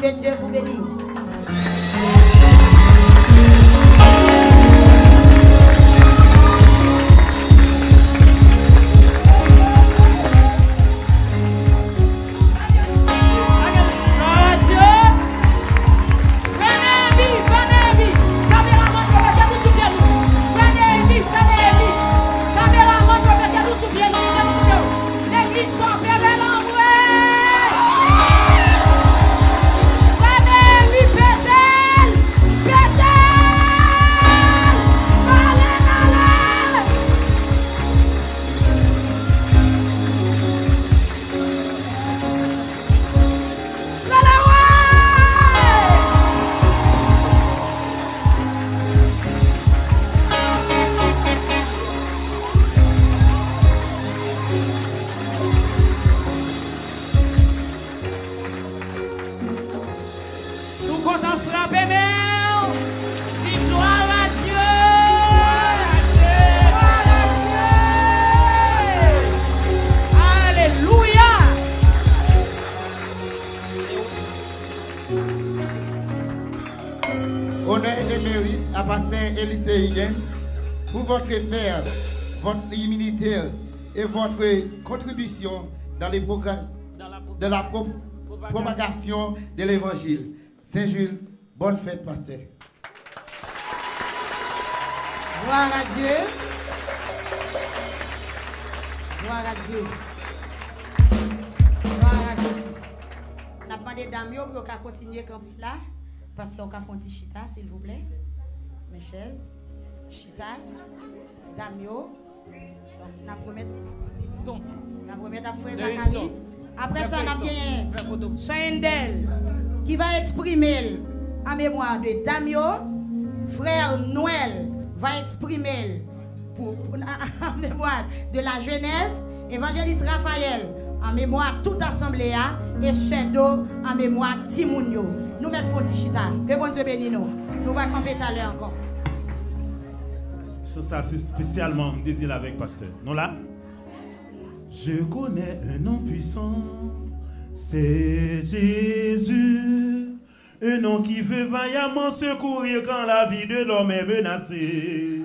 Que Dieu vous bénisse. Pour votre faire, votre humilité et votre contribution dans les programmes de la propagation de l'évangile. Saint-Jules, bonne fête, pasteur. Gloire à Dieu. Gloire à Dieu. Gloire à Dieu. On a demandé Damio pour qu'on continue comme là. Parce qu'on a fait un petit chita, s'il vous plaît. Mes chaises. Chita. Damio. Donc, on a promis à frère Zachary. Après ça, on a bien Soindel qui va exprimer en mémoire de Damio. Frère Noël va exprimer en mémoire de la jeunesse. Évangéliste Raphaël en mémoire toute assemblée et Chedo en mémoire Timounio. Nous mettons Fontichita. Que bon Dieu bénisse nous. Nous allons camper tout à l'heure encore. Ça, c'est spécialement dédié avec pasteur. Non là? Je connais un nom puissant, c'est Jésus. Un nom qui veut vaillamment secourir quand la vie de l'homme est menacée.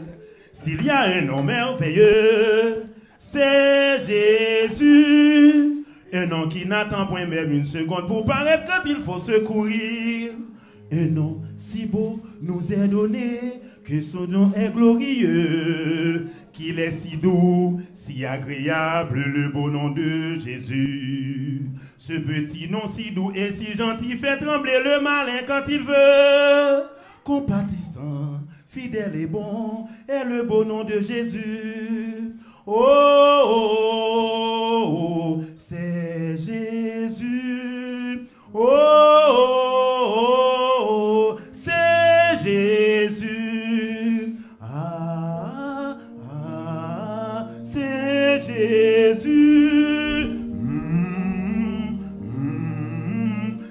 S'il y a un nom merveilleux, c'est Jésus. Un nom qui n'attend point même une seconde pour paraître quand il faut secourir. Un nom si beau nous est donné, que son nom est glorieux, qu'il est si doux, si agréable, le beau nom de Jésus. Ce petit nom si doux et si gentil fait trembler le malin quand il veut. Compatissant, fidèle et bon est le beau nom de Jésus. Oh, oh, oh, c'est Jésus. Oh, oh, oh, c'est Jésus. Ah, ah, c'est Jésus.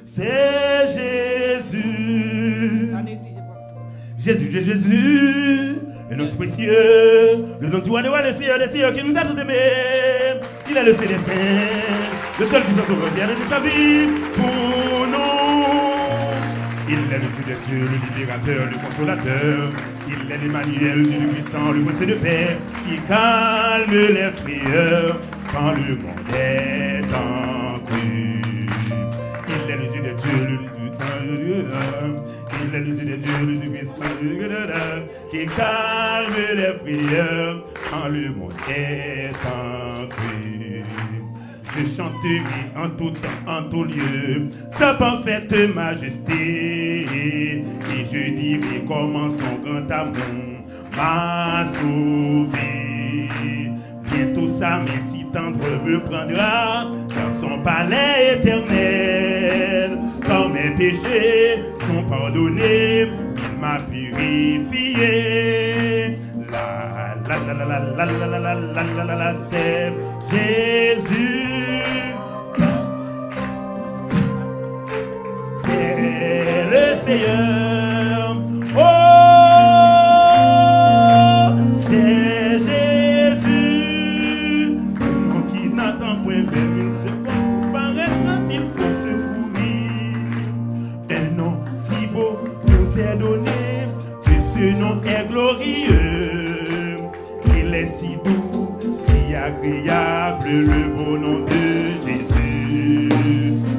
C'est Jésus. Jésus, Jésus. Un nom précieux, le nom du roi des Seigneurs qui nous a tout aimés. Il est le Saint des Saints, le seul puissant sauveur qui a donné sa vie pour nous. Il est le Dieu des dieux, le libérateur, le consolateur. Il est l'Emmanuel, le Dieu puissant, le Prince de paix, qui calme les frayeurs quand le monde est en crue. Il est le Dieu des dieux, le Dieu il est le Dieu des dieux, le Dieu puissant, qui calme les frayeurs quand le monde est en crue. Je chanterai en tout temps, en tout lieu, sa parfaite majesté, et je dirai comment son grand amour m'a sauvé. Bientôt sa main si tendre me prendra dans son palais éternel. Quand mes péchés sont pardonnés, il m'a purifié. La la la la la la la la la la la, c'est Jésus. C'est le Seigneur. Oh, c'est Jésus. Un nom qui n'attend point même une seconde pour paraître quand il faut secourir. le beau nom de Jésus.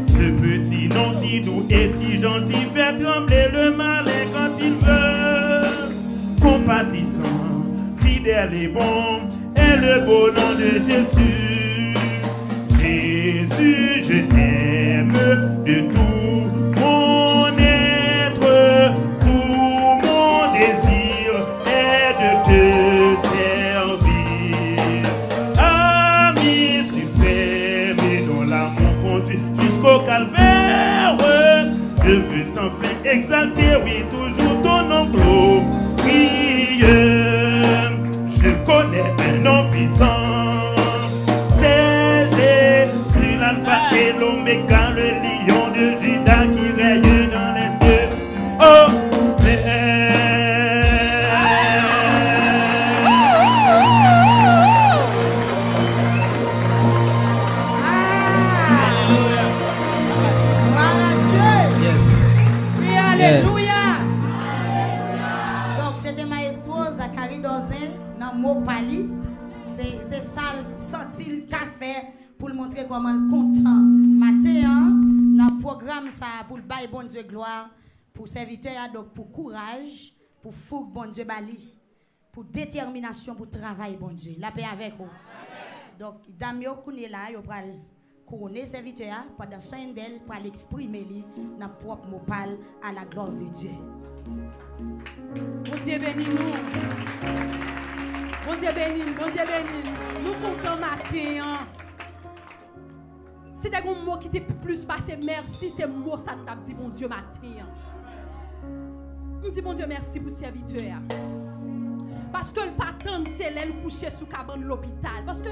Ce petit nom si doux et si gentil fait trembler le malin quand il veut. Compatissant, fidèle et bon est le beau nom de Jésus. Jésus, je t'aime de tout mon être, tout mon désir est de te servir. Ami suprême et dont l'amour conduit jusqu'au calvaire, je veux sans fin exalter, oui, toujours ton nom glorieux. Je connais un nom puissant, c'est Jésus, l'alpha et l'oméga, le lion de Juda qui règne dans les cieux. Oh, Alléluia. Donc c'était maestro Zachary Dozin dans mot pali. C'est ça sentir qu'a fait pour le montrer comment le content. Matin dans le programme ça pour le bail bon Dieu gloire pour serviteur donc pour courage, pour fougue bon Dieu bali, pour détermination pour travail bon Dieu. La paix avec vous. Donc Damio Kouné là, il va couronner serviteur pendant soin d'elle pour l'exprimer dans propre mot parle à la gloire de Dieu. Bon Dieu bénis nous. Bon Dieu bénis, bon Dieu bénis. Nous comptons matin. Si tu as un mot qui t'est plus passé, merci, c'est mot ça nous t'a dit bon Dieu matin. On dit bon Dieu merci pour serviteur. Parce que le patron c'est l'aile couché sous cabane de l'hôpital. Parce que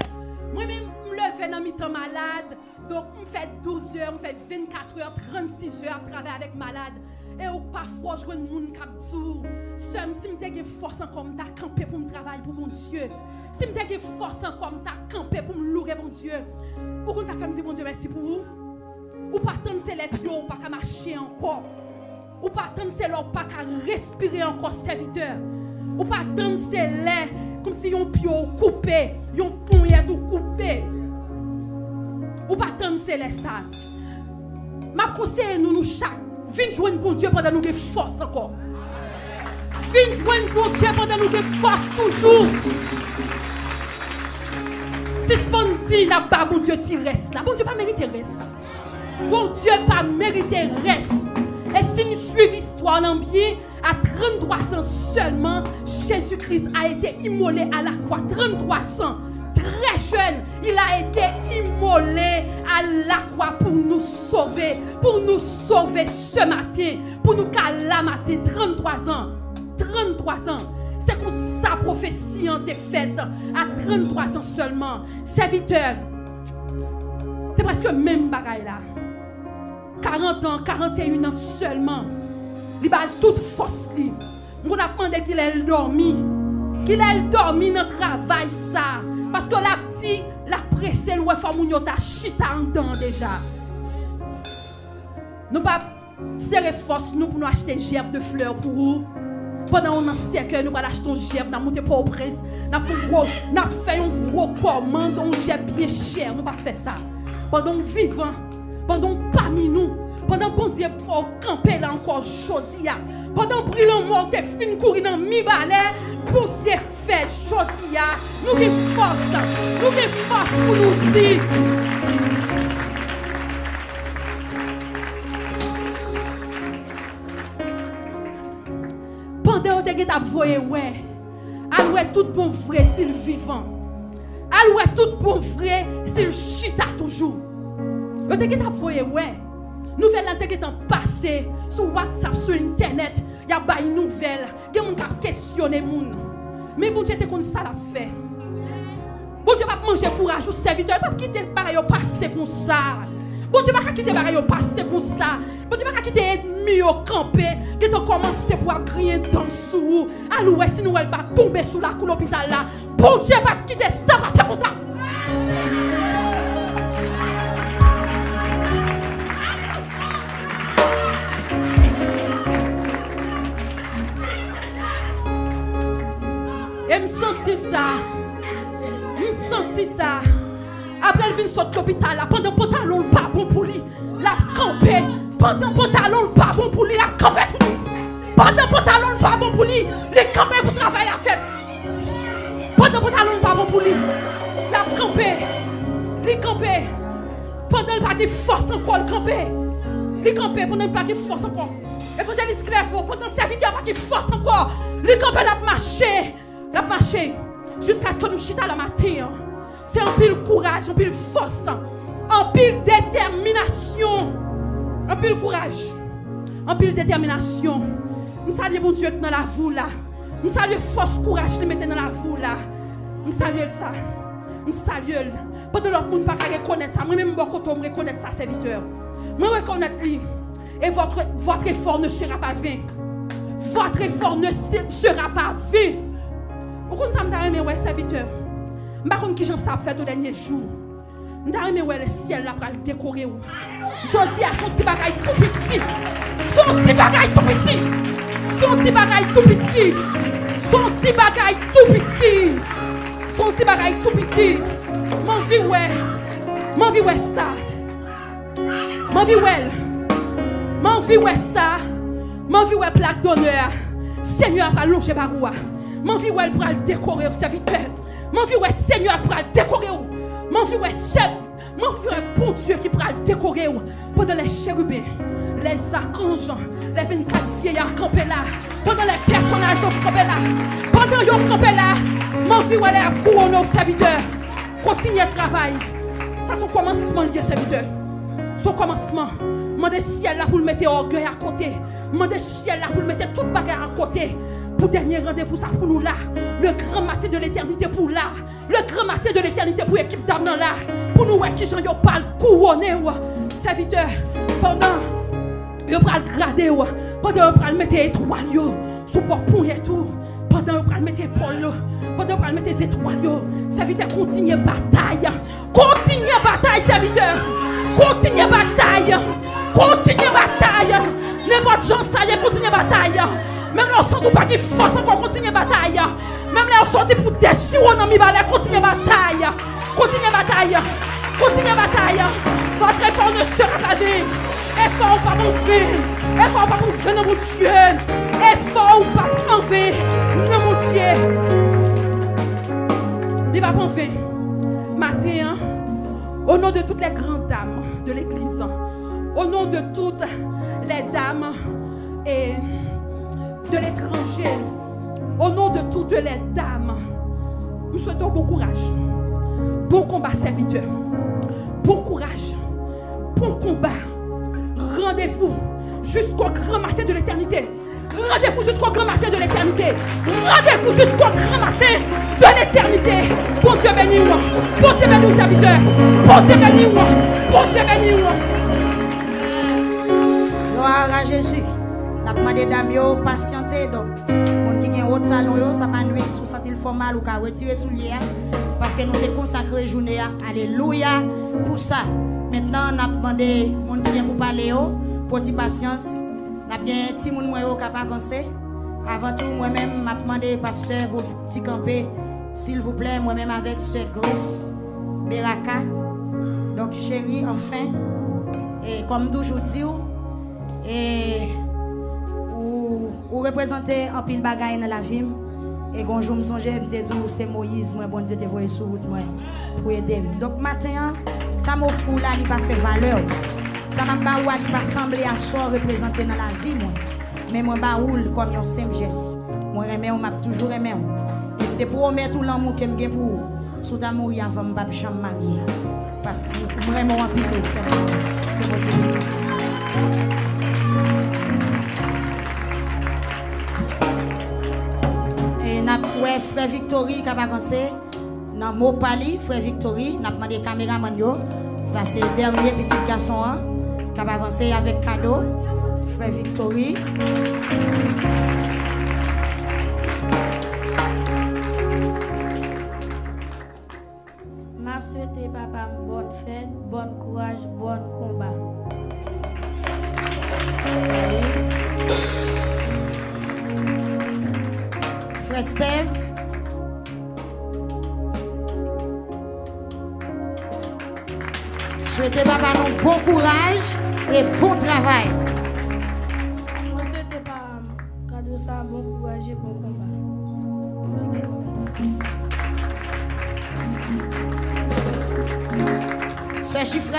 moi-même, je me lève dans mi-temps malade. Donc, on fait 12 heures, on fait 24 heures, 36 heures à travailler avec malade. Et parfois, je vois un monde qui a dit, si je me force encore, je camper pour me travailler pour mon Dieu. Si je me force encore, je camper pour me louer mon Dieu. Pourquoi ça fait me dire, mon Dieu, merci pour vous? Ou pas attendre c'est les pieds, ou pas marcher encore. Ou pas attendre c'est l'eau, pas respirer encore, serviteur. Ou pas attendre c'est les, comme si yon pied coupé, yon poignée ou coupé. Ou pas attendre c'est les ça. Ma conseille nous chaque. Viens joindre bon Dieu pendant nous avons force encore. Viens joindre bon Dieu pendant nous avons force toujours. Si ce bon Dieu n'a pas bon Dieu qui reste là, bon Dieu pas mérité reste. Bon Dieu pas mérité reste. Et si nous suivons l'histoire en bien, à 33 ans seulement, Jésus-Christ a été immolé à la croix. 33 ans. Très jeune, il a été immolé à la croix pour nous sauver ce matin, pour nous calamater. 33 ans, 33 ans. C'est comme ça prophétie en été faite à 33 ans seulement. Serviteur, c'est presque même bagaille là. 40 ans, 41 ans seulement. Il a toute force. On a demandé qu'il ait dormi. Qu'il ait dormi dans le travail ça. Parce que la petite, la presse, l'ouest femme ta chita en dedans déjà. Nous pas serrer force nous pour nous acheter gerbe de fleurs pour vous. Pendant on a cercle, nous allons acheter un gerbe, nous monter pour au prince, nous fait un gros commande, un gerbe bien cher, nous pas faire ça. Pendant vivant, pendant parmi nous, pendant bon Dieu faut camper là encore jodi. Pendant brillant mort t'es fin courir dans mi balai, bon Dieu fait jodi. Nous avons force pour nous dire. Pendant que tu as voyé, aloué tout bon vrai s'il vivant. Aloué tout bon vrai s'il chita toujours. Tu as voyé, nouvelle là qui est passé sur WhatsApp, sur Internet. Il y a des nouvelles. Il y a des gens qui questionnent les gens. Mais bon Dieu, tu comme ça l'a fait. Bon Dieu va manger courage au serviteur. Il ne va pas quitter pareil passer comme ça. Bon Dieu va pas quitter pareil passer comme ça. Bon Dieu va pas quitter ennemi au camper. Qui ont commencé pour crier dans sous. Alors si nous elle va tomber sous la cour l'hôpital là. Bon Dieu va quitter ça passer comme ça. Et me sentis ça. Après, elle vient sortir l'hôpital. Pendant le pantalon, pas bon pour lui. La campé. Pendant le pantalon, pas bon pour lui. La campé. Pendant le pantalon, pas bon pour lui. Les campé pour travailler à fête. Pendant le pantalon, pas bon pour lui. La campé. Les campé. Pendant le pas qui force encore le campé. Les campé. Pendant le pas qui force encore. Évangéliste Clairvaux. Pendant le serviteur pas qui force encore. Les campé la marché. La marché. Jusqu'à ce que nous chita la matin. C'est un pile courage, un pile force, un pile détermination. Un pile courage, un pile détermination. Nous saluons mon Dieu dans la voie là. Nous saluons force, courage qui mettait dans la voie là. Nous saluons ça. Nous saluons. Pendant l'autre monde ne pas reconnaître ça. Moi-même, je reconnais ça, serviteur. Moi, je reconnais lui. Et votre effort ne sera pas vain. Votre effort ne sera pas vain. Pourquoi nous avons aimé, ouais, serviteur? Je ne sais pas qui j'en sais faire au dernier jour. Je ne sais pas le ciel là pour le décorer. Je dis à son petit bagaille tout petit. Son petit bagaille tout petit. Son petit bagaille tout petit. Son petit bagaille tout petit. Son petit bagaille tout petit. Mon vie ouais. Mon vie ouais ça. Mon vie ouais. Mon vie ouais ça. Mon vie ouais plaque d'honneur. Seigneur va longer baroua. Mon vie ouais pour le décorer au serviteur. Mon vie ouais Seigneur pour le décorer. Mon vie ouais mon vieux bon Dieu qui pourra le décorer pendant les chérubins, les archanges, les 24 vieillards campés là, pendant les personnages campés là, pendant qu'ils campés là, mon vieux ouais a couronné au serviteur. Continuez le travail. Ça son commencement lié serviteur. Son commencement. Mandez ciel là pour le mettre orgueil à côté. Mandez ciel là pour le mettre toute bagarre à côté. Pour dernier rendez-vous, ça pour nous là. Le grand matin de l'éternité pour là. Le grand matin de l'éternité pour l'équipe d'âme là. Pour nous, qui j'en parle couronné, serviteur. Pendant, yo pral grader, pendant, yo pral mettre étoile, sous pont et tout. Pendant, yo pral mettre épaule, pendant, yo pral mettre étoiles, serviteur, continuez bataille. Continuez bataille, serviteur. Continuez bataille. Continuez bataille. N'importe gens, ça y est, continuez bataille. Même là, on sent pas qu'il force encore continuer bataille. Même là, on sent pour déchirer, on mi balai, continuer bataille. Continuez bataille. Continuez bataille. Votre effort ne sera pas vain. Effort ou pas mon vain. Effort ou pas mon vain, non mon Dieu. Effort ou pas mon vain, non mon Dieu. Il va pas en vain. Matin, au nom de toutes les grandes dames de l'église, au nom de toutes les dames et de l'étranger, au nom de toutes les dames, nous souhaitons bon courage, bon combat serviteur, bon courage, bon combat. Rendez-vous jusqu'au grand matin de l'éternité. Rendez-vous jusqu'au grand matin de l'éternité. Rendez-vous jusqu'au grand matin de l'éternité. Bon Dieu béni-moi. Bon Dieu béni-moi, serviteur. Bon Dieu béni-moi. Bon Dieu béni-moi. Gloire à Jésus. La demandé d'amio patienter donc on qui gagne autre talon ça pas nuit sous sentir formal ou ka retirer soulier parce que nous te consacrer journée alléluia pour ça. Maintenant on a demandé mon qui vient pour parler petit patience n'a bien petit monde moi capable avancer. Avant tout moi-même m'a demandé pasteur pour petit camper s'il vous plaît moi-même avec sœur Grace Beraka. Donc chérie enfin et comme toujours dit et ou représenter un pile bagaille dans la vie et quand je me songe c'est Moïse moi bon Dieu te voyé sur route moi pour aider. Donc matin ça m'a fou là il pas fait valeur. Ça m'a pas ou il pas semblé à soi représenter dans la vie moi. Mais moi ba roule comme un simple geste. Moi aimer on m'a toujours aimé. Et te promet tout l'amour que me gain pour sous ta mourir avant m'pa jamais marier parce que vraiment un pile frère. Ouais, frère Victory qui va avancer dans mot pali frère Victory n'a demandé caméraman yo ça c'est le dernier petit garçon qui va avancer avec cadeau frère Victory. M'a souhaité papa bonne fête, bon courage, bon combat. Frère Steve. souhaitez papa nous bon courage et bon travail. Moi, souhaite pas cadeau ça, bon courage et bon combat. Ce chiffre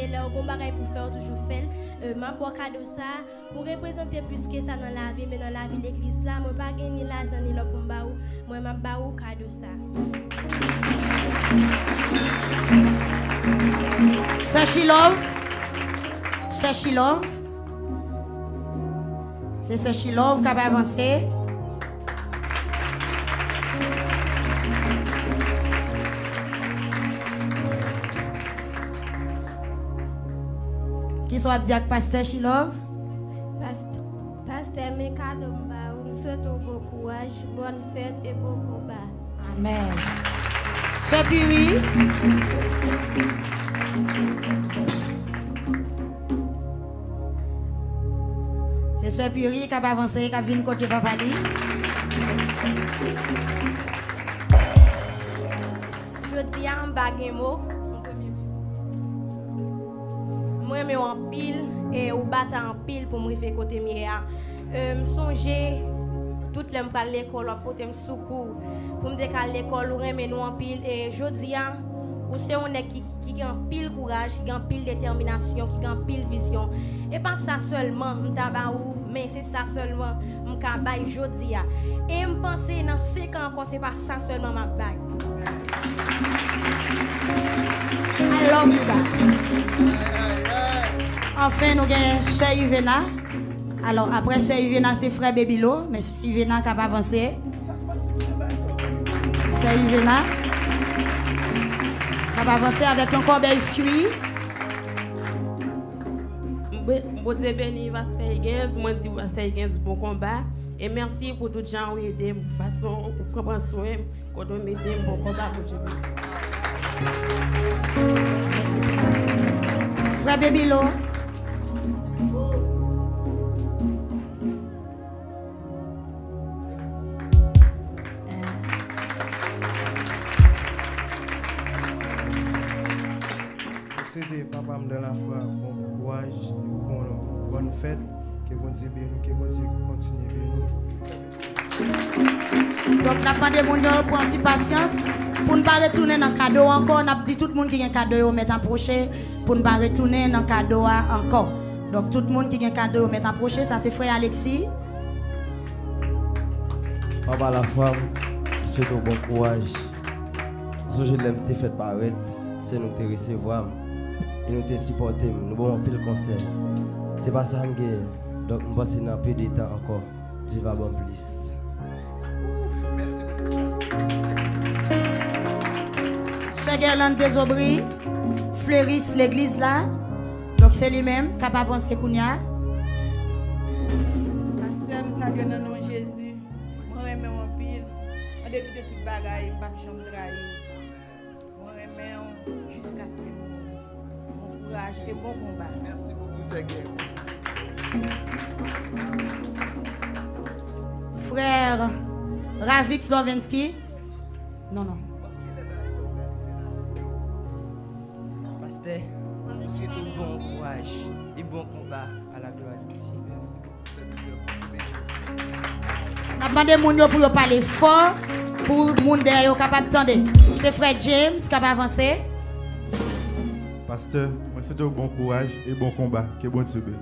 leur bon bagay pour faire toujours fait m'a bon cadeau ça pour représenter plus que ça dans la vie mais dans la vie l'église là moi pas gagner l'argent ni le pour ba ou moi m'a ba ou cadeau ça Sachilov c'est Sachilov qui va avancer. Qui sont dit avec Pasteur Shilov? Pasteur Mekadomba, nous souhaitons bon courage, bonne fête et bon combat. Amen. Sœur Puri. C'est Sœur Puri qui va avancer, qui vient côté Papali. Je dis à un bagemo. Moi je en pile et ou battre en pile pour me faire côté mia. Songer toute l'aime à l'école pour me secours pour me dire qu'à l'école ou remet nous en pile et je dis ou c'est on est qui a pile courage, qui a pile détermination, qui a pile vision et pas ça seulement m'tabaou mais c'est ça seulement m'kabay jodi a et me penser dans 5 ans encore c'est pas ça seulement m'a bail. I love you guys. Enfin, nous avons Sœur Yvena. Alors, après Sœur Yvena, c'est Frère Bébilo. Mais Sœur Yvena qui va avancer. Sœur Yvena qui va avancer avec un corbeil fruit. Bon Dieu béni, Pasteur Higgins. Moi, je dis Pasteur Higgins, bon combat. Et merci pour tout les gens qui ont aidé de façon pour comprendre soin, qu'on doit mettre un bon combat pour Dieu. Frère Bébilo. C'était papa me donne la foi, bon courage, bonne fête, que bon Dieu bénisse, que bon Dieu continue bénisse. Donc, nous avons demandé pour un petit patience. Pour ne pas retourner dans le cadeau encore, nous avons dit tout le monde qui a un cadeau, mettre en prochain. Pour ne pas retourner dans le cadeau encore. Donc, tout le monde qui a un cadeau, mettre en prochain. Ça, c'est Frère Alexis. Papa la femme, c'est un bon courage. Si je l'aime, te fait paraître, c'est nous te recevoir. Et nous te supporter, nous avons un peu le conseil. C'est pas ça que je donc nous passons un peu de temps encore. Dieu va bon plus. Frère Gerland Desobri, fleurisse l'église là. Donc c'est lui-même qui a avancé Kounia. Pasteur, je salue dans le nom de Jésus. Moi, je m'aime en pile. En début de toute bagaille, je ne vais pas trahir. Moi, je m'aime jusqu'à ce que bon courage et bon combat. Merci beaucoup, Seigneur. Frère Ravik Slovensky. Non. Pasteur, nous souhaitons bon courage et bon combat à la gloire de Dieu. Nous avons demandé aux gens pour parler fort, pour les gens derrière capable d'entendre. C'est Frère James qui va avancer. Pasteur, moi c'est un bon courage et bon combat. Que bon Dieu bénisse.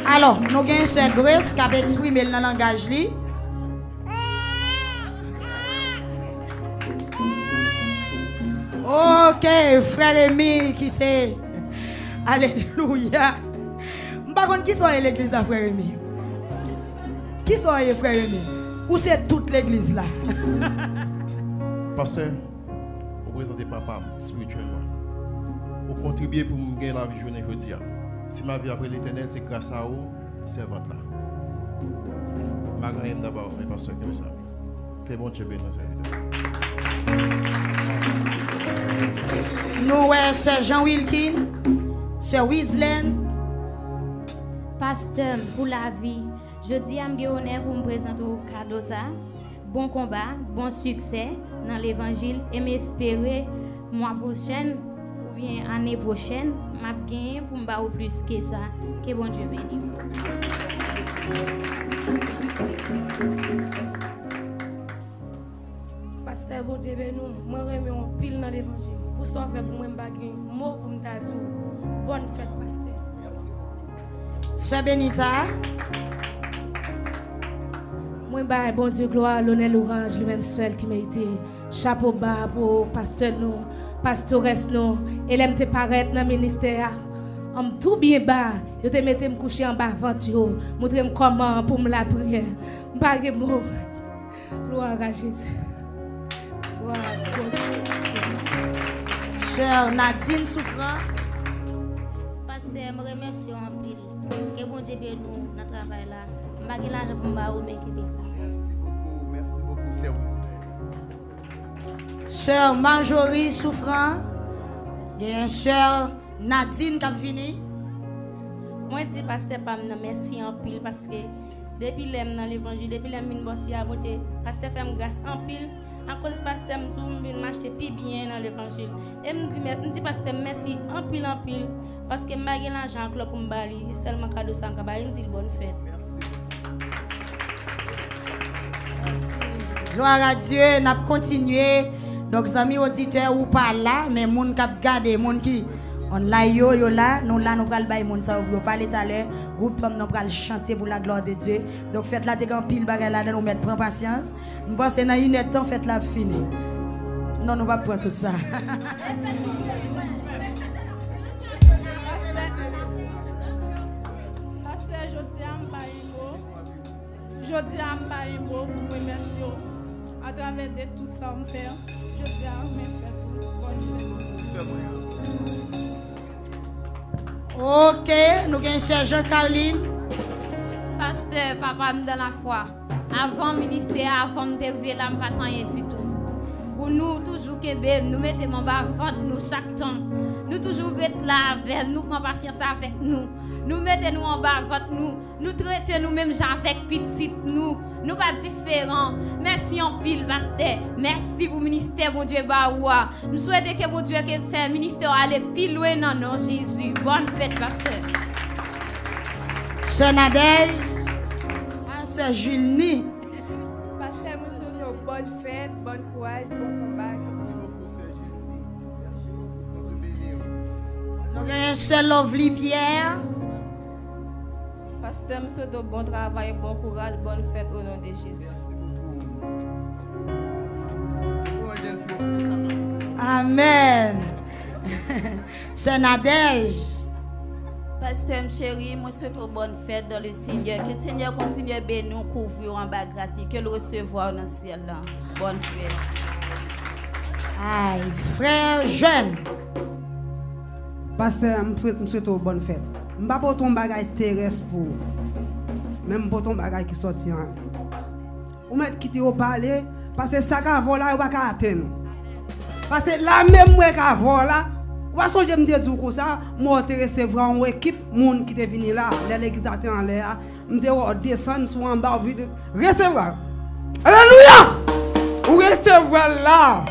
Alors, nous avons une sœur Grace qui a exprimé le langage. Ok, frère Rémi qui c'est. Alléluia. Je ne sais pas qui sont l'église de frère Rémi. Qui sont les frères Rémi? Ou c'est toute l'église là? Pasteur, vous présentez papa spirituellement. Vous contribuez pour me gagner la vie journée aujourd'hui. Si ma vie après l'éternel, c'est grâce à vous, servante là. Ma grand-mère d'abord, mais pasteur, que ça. Que bon Dieu bénisse. Nous, Sœur Jean Wilkin, Sœur Wieslen. Pasteur, pour la vie, je dis à mon honneur pour me présenter au cadeau ça. Bon combat, bon succès dans l'évangile et m'espérer mois prochain ou bien année prochaine, m'a gagné pour me battre plus que ça. Que bon Dieu bénisse. Pasteur, bon Dieu bénisse nous. Moi remets un pile dans l'évangile. Pour ça faire pour moi bagay mot pour me dire bonne fête pasteur. Sœur Benita. Moi bah bon Dieu gloire l'honneur l'orange lui-même seul qui mérite chapeau bas pour pasteur nous, pastoresse nous, et l'aime te paraître dans ministère. Am tout bien bas, yo te mette me coucher en bas avant yo, montrer comment pour me la prière. Pas de mots. Gloire à Jésus. Gloire à Dieu. Sœur Nadine Souffrant. Pasteur, je remercie en pile. Que bon Dieu bénisse nous dans le travail là. Je vais l'argent pour me mais qui ça. Merci beaucoup, service. Sœur Marjorie Souffrant. Il y a une sœur Nadine qui a fini. Moi, je dis, pasteur, pas merci en pile parce que depuis l'aime dans l'évangile, depuis l'aime min bossi à voter, pasteur fait grâce en pile. À cause pasteur me tout me marcher plus bien dans l'évangile. Et me dit pasteur merci en pile parce que m'a gagné l'argent pour me bali et seulement cadeau ça me dit bonne fête. Merci. Gloire à Dieu, n'a continué. Donc amis auditeurs ou pas là, mais moun qui garder, moun qui on là yo là, nous là nous pral bay moun ça vous parler tout à l'heure, groupe comme nous pral chanter pour la gloire de Dieu. Donc faites la te grand pile bagay là nous mettre prend patience. Nous pensons dans une heure temps faites la fini. Non, nous va prendre tout ça. Pasteur, je dis à Mbaïmo pour remercier à travers de tout ça on fait. Je dis à bonne fête. Ok, nous avons Sœur Jean-Caroline. Pasteur, papa me dans la foi. Avant le ministère, avant de arriver là, je ne pas rien du tout. Pour nous, toujours que nous mettons en bas vente nous chaque temps. Nous toujours être là avec nous, prendre patience avec nous. Nous mettons nous en bas vente nous traitons nous-mêmes avec petit nous. Nous pas différents. Merci en pile, pasteur. Merci pour le ministère, mon Dieu, Baoua. Nous souhaitons que mon Dieu que fait ministère aller plus loin dans nos Jésus. Bonne fête, pasteur. Sœur Nadège. Sœur Julie. Pasteur, monsieur, bonne fête, bon courage, bon combat. Merci beaucoup, Sœur Julie. Merci beaucoup. Béni. Nous avons Sœur Lovely Pierre. Pasteur, monsieur, bon travail, bon courage, bonne fête au nom de Jésus. Merci beaucoup. Amen. Sœur Nadège. Pasteur chéri, moi souhaite une bonne fête dans le Seigneur. Que le Seigneur continue à nous couvrir en bas gratuit. Que le recevoir dans le ciel. Bonne fête. Aïe, frère jeune. Pasteur, je souhaite une bonne fête. Je ne vais pas ton bagage terrestre pour même pour ton bagage qui sortit en ou mettre quitter au palais parce que ça qu'a volé ou pas qu'à atteindre. Parce que là même moi qu'a volé ou so je me dis comme ça moi te recevoir une équipe monde qui est venu là l'église a en l'air me descendre sur en bas recevoir. Alléluia! Ou recevoir là.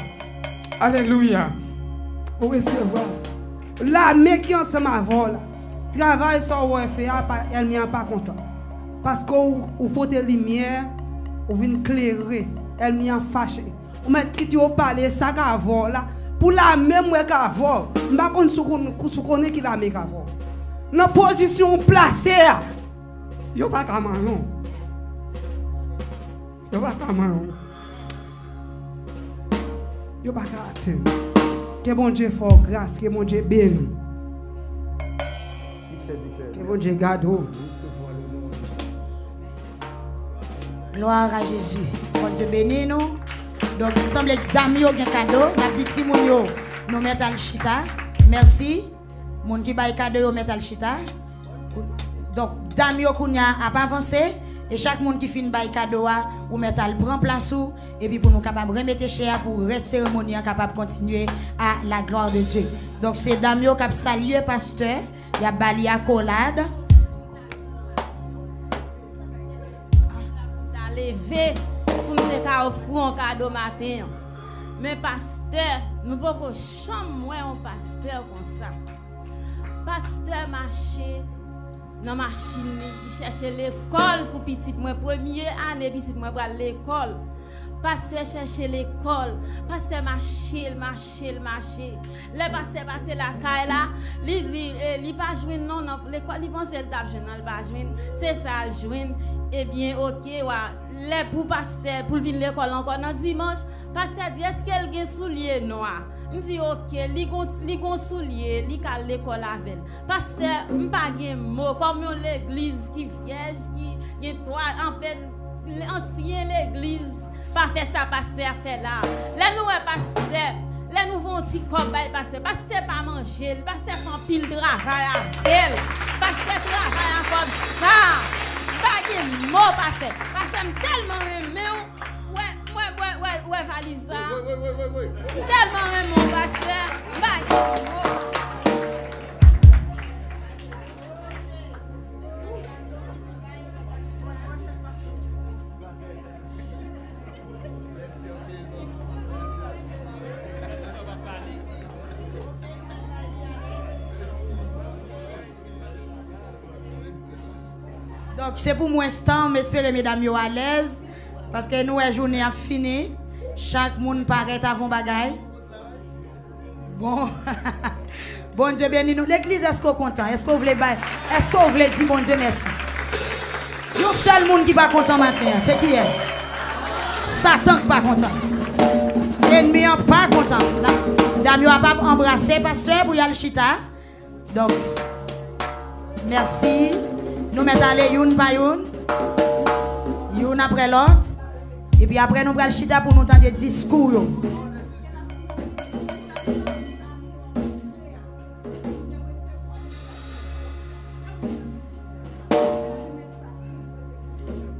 Alléluia. Ou recevoir. Là mais qui ensemble avant là. Travail sur WFA elle n'y a pas content. Parce que vous faut des lumières, vous venez éclairer, elle m'y a fâché. Vous mettez qui tu au palais, ça qu'a vol là. Pour la même moi qu'a vol, je ne sais pas qui la met qu'a vol. Dans position placée, yo pas comme non. Yo pas comme non. Yo pas comme. Que bon Dieu fort grâce, que bon Dieu bénisse. Que bon Dieu garde. Gloire à Jésus. Bon Dieu bénisse nous. Donc, il semble que Damio a un cadeau. La petite mounio, nous mettons le chita. Merci. Moun qui baille cadeau, nous mettons le chita. Donc, Damio Kounia a pas avancé. Et chaque monde qui finit bail cadeau ou mettre à prendre place ou et puis pour nous capable remettre cher pour rester cérémonie capable continuer à la gloire de Dieu. Donc c'est Damio qui a salué pasteur, il y a bali accolade. T'as levé pour me faire offrir un cadeau matin. Mais pasteur, nous pas pour chambre un pasteur comme ça. Pasteur marché dans machine, il cherchait l'école pour petit moi première année petit moi pour l'école. Pasteur cherchait l'école, pasteur marché. Le pasteur passé la caille là, il dit il pas joindre non l'école, il pense elle t'a joindre, il pas joindre. C'est ça joindre. Eh bien OK, les pour pasteur pour venir l'école encore dans dimanche, pasteur dit est-ce qu'elle a soulier noir? Je dis OK, li gon soulier, li ka l'école avec. Pasteur, m'pa gen mot comme l'église qui vierge qui gen trois en peine ancien l'église pas faire ça pasteur fait là. Les nous pasteur, les nous vont petit comme pasteur pas manger, pasteur prend pile travail avec. Pasteur travail comme ça. Pas gen mot pasteur. Pasteur tellement aimé ouais, valisa. Tellement un mon pasteur. Donc c'est pour moi instant, j'espère mesdames yo à l'aise parce que nous la journée a fini. Chaque monde paraît avant bagaille. Bon. Bon Dieu béni nous. L'église est-ce qu'on est content? Est-ce qu'on voulait dire bon Dieu merci? Le seul monde qui pas content maintenant, c'est qui est? Satan qui pas content. L'ennemi n'est pas content. Dame n'a pas embrassé pasteur pour y aller chita. Donc merci. Nous mettons aller une par une après l'autre. Et puis après, nous allons chita pour nous entendre des discours.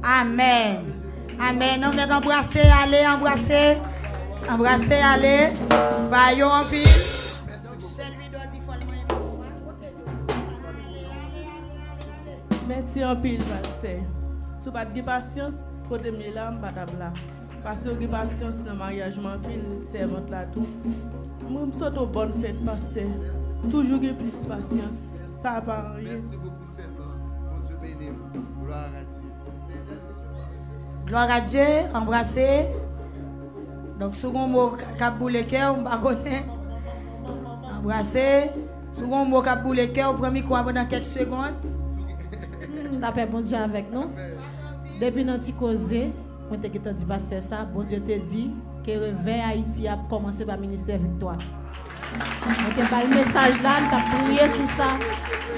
Amen. Amen. Nous mettons embrasser, aller, embrasser. Embrasser, aller. Baillons en pile. Merci en pile, pasteur. Si vous avez patience, côté là, parce que vous avez patience dans le mariage, je pile servante là tout. Moi, je suis une bonne fête, pasteur. Toujours plus patience. Ça va rien. Merci beaucoup, servant. Bon Dieu béni. Gloire à Dieu. Gloire à Dieu, embrasser. Donc, second mot, capboule le cœur, on va connaître. Embrasser. Second mot, capboule le cœur, premier coup, dans quelques secondes. La paix, bon Dieu avec nous. Depuis notre causé, on t'a dit pasteur ça, bon Dieu te dit que le réveil Haïti a commencé par le ministère Victoire. On t'a pas le message là, on t'a prié sur ça,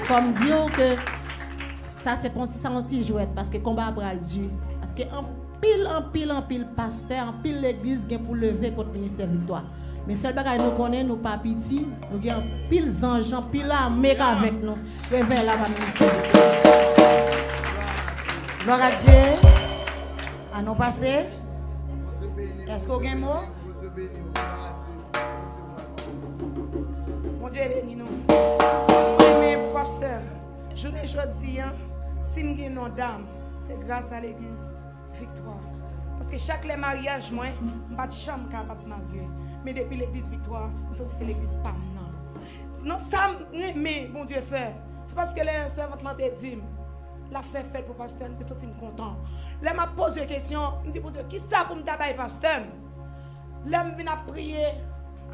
comme dire que ça c'est pour ça on s'y jouette parce que combat bral Dieu, parce que en pile pasteur, en pile l'église vient pour lever contre le ministère Victoire. Mais seul bagage nous connaît nous pas petit, nous avons pile anges, pile armée avec nous. Réveil là par le ministère Victoire. Gloire à Dieu. À nous passer. Est-ce qu'on a un mot? Mon Dieu béni nous. Mais pasteur, je ne dis pas, si nous avons une dame, c'est grâce à l'église Victoire. Parce que chaque mariage, moi, je ne suis pas de chambre capable de marier. Mais depuis l'église Victoire, je c'est l'église pas non. Non, ça, mais bon Dieu fait. C'est parce que les servantes m'ont dit. La fête pour pasteur, je suis content. Là, m'a posé une question, je me dis, bon Dieu, qui ça pour me tabailler pasteur? Là, je viens prier.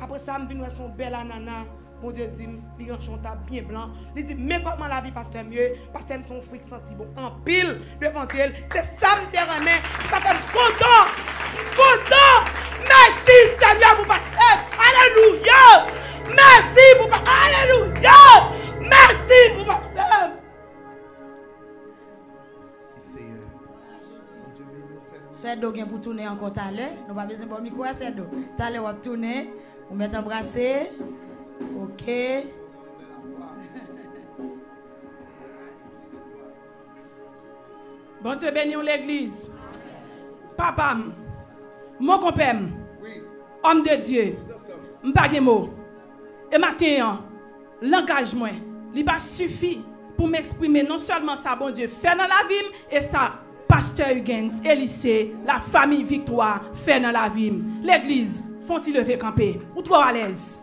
Après ça, je viens son bel anana. Bon Dieu dit, il range son table bien blanc. Il dit, mais comment la vie pasteur mieux? Pasteur, son fric senti bon en pile devant Dieu. C'est ça me remet. Ça fait content. Content. Merci Seigneur pour pasteur. Alléluia. Merci pour pasteur. Alléluia. Merci pour pasteur. C'est donc pour tourner encore tout à l'heure. Nous pas besoin de micro, c'est donc. Tout à l'heure, on va tourner. On met embrasser. OK. Bon Dieu bénit l'église. Papa, mon compère, homme de Dieu, m'pas de mots. Et maintenant, l'engagement, il pas suffit pour m'exprimer non seulement ça, bon Dieu, fait dans la vie, et ça, Pasteur Huygens, Élysée, la famille Victoire, fait dans la vie. L'église, font-ils lever camper? Ou trop à l'aise?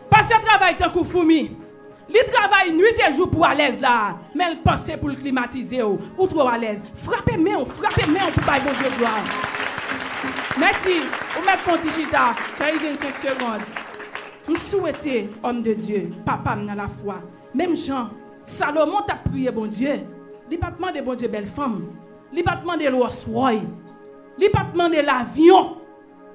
Pasteur travaille tant que Foumi. Il travaille nuit et jour pour à l'aise là. Mais il pense pour le climatiser ou trop à l'aise. Frappez-moi pour pas bon Dieu gloire. Merci. Vous mettez Fontichita. Ça y est 5 secondes. Je souhaite, homme de Dieu, papa dans la foi. Même Jean, Salomon t'a prié bon Dieu. Il pas demandé bon Dieu belle femme. Il pas demandé le Rolls-Royce. Il pas demandé l'avion.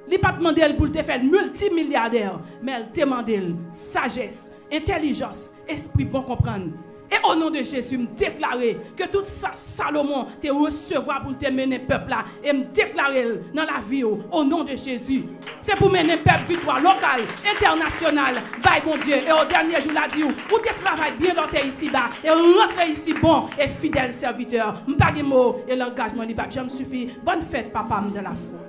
Il pas demandé pour te faire multimilliardaire. Mais elle te demandé sagesse, intelligence, esprit pour comprendre. Et au nom de Jésus, me déclarer que tout ça, Salomon, te recevoir pour te mener peuple là. Et me déclarer dans la vie, au nom de Jésus. C'est pour mener peuple victoire locale, internationale. Bye mon Dieu. Et au dernier jour, la dit, où tu travailles bien dans tes ici-bas. Et rentre ici bon et fidèle serviteur. Je ne pas de mots et l'engagement du pape. Je me suffis. Bonne fête, papa, de la foi.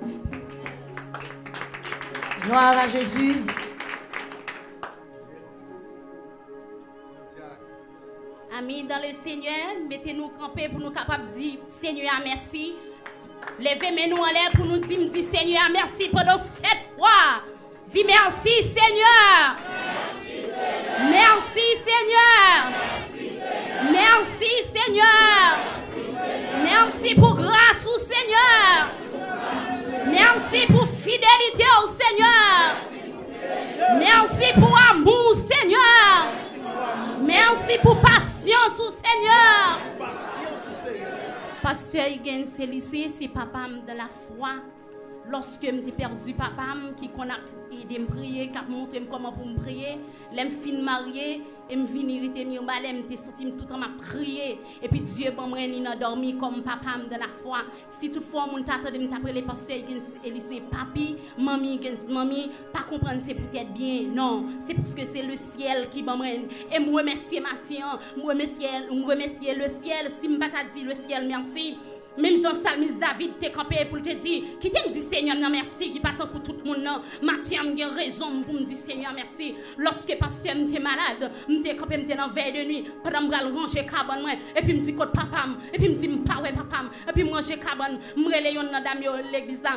Gloire à Jésus. Amis dans le Seigneur, mettez-nous camper pour nous capables de dire Seigneur merci. Levez-nous en l'air pour nous dire Seigneur merci pendant 7 fois. Dis merci Seigneur. Merci Seigneur. Merci Seigneur. Merci pour grâce au Seigneur. Merci pour fidélité au Seigneur. Merci pour amour Seigneur. Merci pour patience au Seigneur. Pasteur Huygens Élysée, c'est papa de la foi. Lorsque j'ai perdu papa, qui qu'on a aidé me prier, qui a montré comment pour me prier, l'aime fin marié et me venir était mi balem, t'ai senti tout en m'a crié et puis Dieu bon moi ni dormi comme papa de la foi. Si toutefois mon tata de me taper les pasteurs Huygens Élysée papi, mamie Huygens mamie, pas comprendre c'est peut-être bien. Non, c'est parce que c'est le ciel qui m'emmène et moi remercier Mathieu, moi remercier le ciel, si me pas t'a dit le ciel merci. Même Jean-Salmis David t'es campé pour te dire, qui t'aime dit Seigneur merci, qui pas tant pour tout le monde. Mathieu a raison pour me dire Seigneur merci. Lorsque pasteur m'était malade, m'était campé m'était dans veille de nuit, pendant me ranger cabane moi, et puis me dit côté papa, et puis me dit pas ouais papa, et puis manger cabane, me relé yon dans dame l'église là.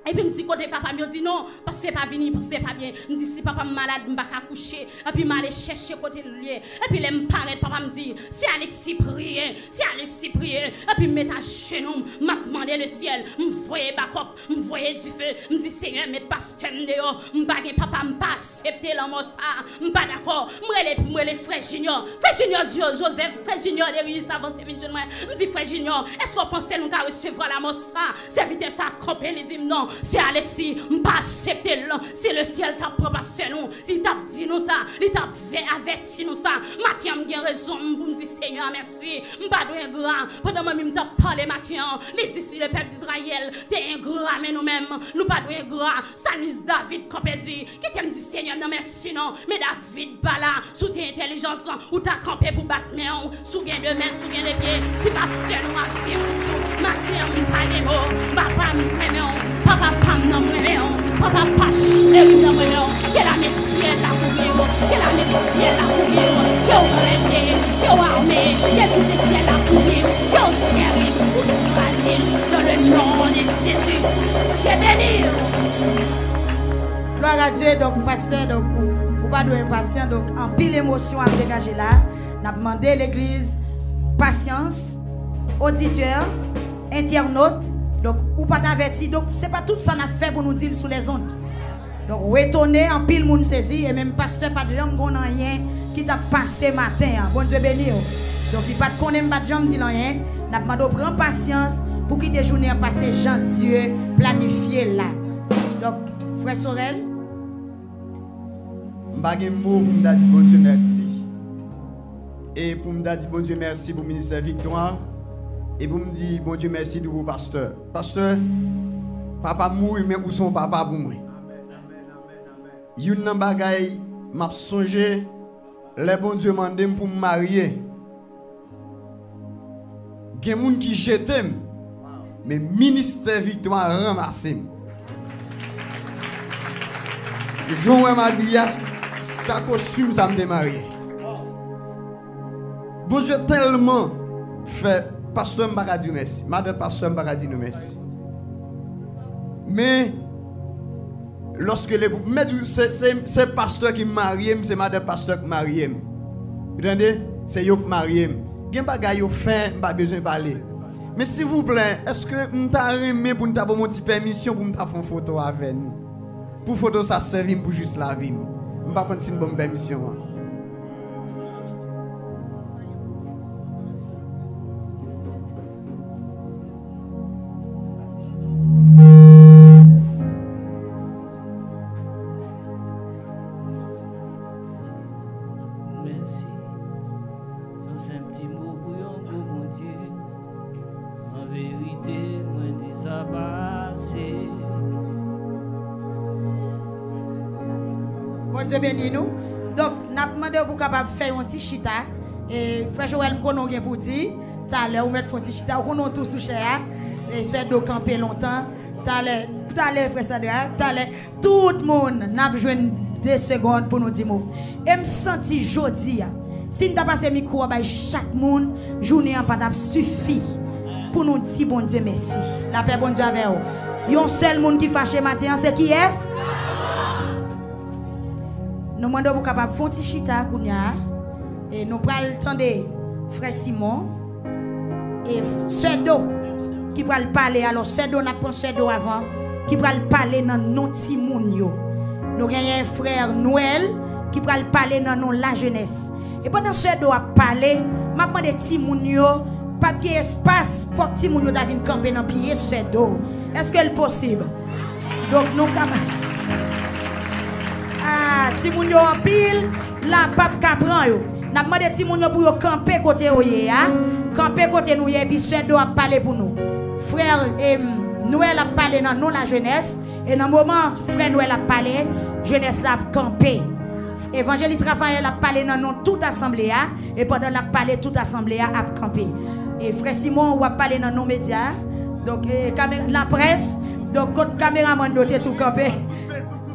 Et puis, je me dis, côté papa, me dit non, parce que pas venu, parce que pas bien. Je me dis, si papa est malade, je ne vais pas coucher. Et puis, je vais aller chercher côté de lui. Et puis, je me paraît, papa me dit, c'est Alexis prier, c'est Alexis prier. Et puis, je me mets à genoux, je me demande le ciel, je me voyais backup, je me voyais du feu. Je me dis, Seigneur, mais pasteur dehors, je ne vais pas papa, je ne vais pas accepter l'amour ça. Je ne suis pas d'accord. Je me les frère Junior. Frère Junior Joseph, frère Junior Léris, avance, je me dis, frère Junior, est-ce qu'on pense que nous allons recevoir l'amour ça? Serviteur ça, compé, il dit non. C'est Alexis, je ne pas accepter là. C'est le ciel qui prend parce que nous. Si tu dit nous ça, il t'a averti nous ça. Mathieu a raison pour me dire Seigneur merci. Je ne pas de grand. Pendant que je t'ai parlé Mathieu, il dit si le peuple d'Israël, tu es un grand, mais nous-mêmes, nous pas de grand. Salmis David, comme il dit, qui t'a dit Seigneur non merci non. Mais David, pas là, sous tes intelligences, ou t'as campé pour battre mes hanches, sous gain de main, sous gain de pied. Si parce que nous avons fait un jour, Mathieu a pas de mots, papa me papa pam nan mwen, papa pa chéri nan mwen, que la messier la couvrir, que la messier la couvrir, que au prêté, que au armé, que la messier la couvrir, que au chéri, pour nous tracer dans le nom de Jésus. Que béni. Gloire à Dieu, donc pasteur, donc vous pas de impatient, donc en pile émotion à dégager là, n'a demandé l'église patience, auditeur, internaute. Donc, ou pas t'averti. Donc, c'est pas tout ça qu'on a fait pour nous dire sous les ondes. Donc, retourner en pile moun saisi et même pasteur pas de jambe qu'on rien qui t'a passé matin. Bon Dieu béni. Donc, il pas de connaître pas de jambe dit rien. N'a demandé prendre patience pour quitter journée passer Jean Dieu planifié là. Donc, frère Sorel, m'bagé mot pour me dire bon Dieu merci. Et pour me dire bon Dieu merci pour le ministère Victoire. Et pour me dire, bon Dieu, merci de vous, pasteur. Pasteur, papa mourit, mais où son papa pour moi? Yon nan bagay, m'a songé, le bon Dieu m'a demandé pour me marier. Il y a des gens qui jettent, mais le ministère Victoire ramasse. Jean Madia, sa costume, ça me démarre. Bon Dieu tellement fait, pasteur Mbagadi merci, madame pasteur Mbagadi nous merci. Mais lorsque les c'est pasteur qui marie, c'est madame pasteur qui marie. Vous entendez? C'est yo qui marie. Il y a des choses qui fait, pas besoin de parler. Mais s'il vous plaît, est-ce que nous avons pour nous avoir une petite permission pour nous faire une photo avec nous? Pour photo ça servir pour juste la vie. Je ne sais pas si c'est une bonne permission. Merci. C'est un petit mot pour un bon Dieu. En vérité, moi dis ça passer. Bon Dieu béni nous. Donc, n'a demandé pour capable faire un petit chita. Et frère Joël, nous connaissons pour dire, t'as l'air ou mettre un petit chita, nous connaissons tous sous cher. Et c'est de camper longtemps. T'as l'air, frère Sadra, t'as l'air, tout le monde n'a besoin de 2 secondes pour nous dire mots. Et me senti jodi, si nous avons passé le micro à chaque monde, journée en pas suffit pour nous dire bon Dieu merci. La paix bon Dieu avec vous. Il y a un seul monde qui fâche matin, c'est qui est? Nous demandons pour capable faire un petit chita et nous prenons le temps de frère Simon et Sedo qui va parler. Alors Sedo n'a pas Sedo avant qui va parler dans nos petits moun yo. Nous avons un frère Noël qui va parler dans nos la jeunesse. Et pendant Sedo a parlé, m'a demandé petit moun yo pas de espace faut que petit moun yo ta vienne camper dans pied Sedo. Est-ce que c'est possible? Donc nous Timoun yo en pile, la pape capran yo. N'a demandé Timoun yo pour yo camper côté oye ya. Camper côté nous et puis Sedo a parlé pour nous. Frère Noël a parlé dans nous la jeunesse et dans moment frère Noël a parlé, jeunesse a campé. Évangéliste Raphaël a parlé dans nous toute assemblée ya et pendant la parlé toute assemblée a campé. Et frère Simon a parlé dans nos médias. Donc la presse, donc contre caméraman noté tout campé.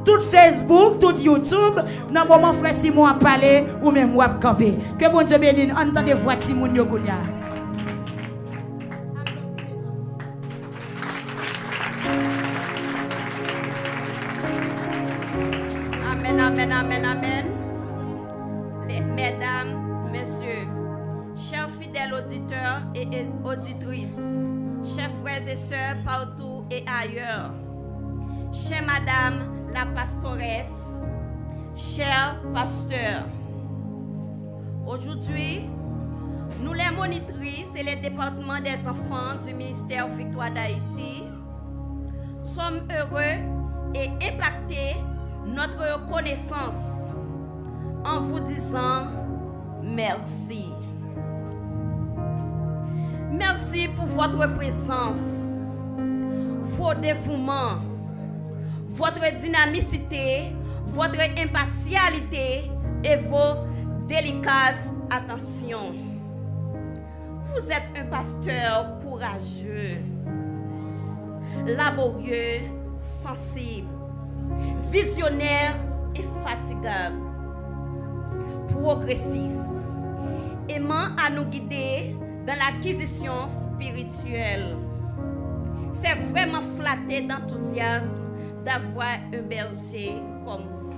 Tout Facebook, tout YouTube, dans le moment frère Simon a parlé ou même ou a campé. Que bon Dieu bénisse, entendez voix Timon yo kounya. Amen, amen, amen, amen. Mesdames, messieurs, chers fidèles auditeurs et auditrices, chers frères et sœurs partout et ailleurs, chère madame la pastoresse, chers pasteurs, aujourd'hui, nous les monitrices et les départements des enfants du ministère Victoire d'Haïti sommes heureux et impactés notre reconnaissance en vous disant merci. Merci pour votre présence, vos dévouements, votre dynamicité, votre impartialité et vos délicates attentions. Vous êtes un pasteur courageux, laborieux, sensible, visionnaire et fatigable, progressiste, aimant à nous guider dans l'acquisition spirituelle. C'est vraiment flatté d'enthousiasme d'avoir un berger comme vous.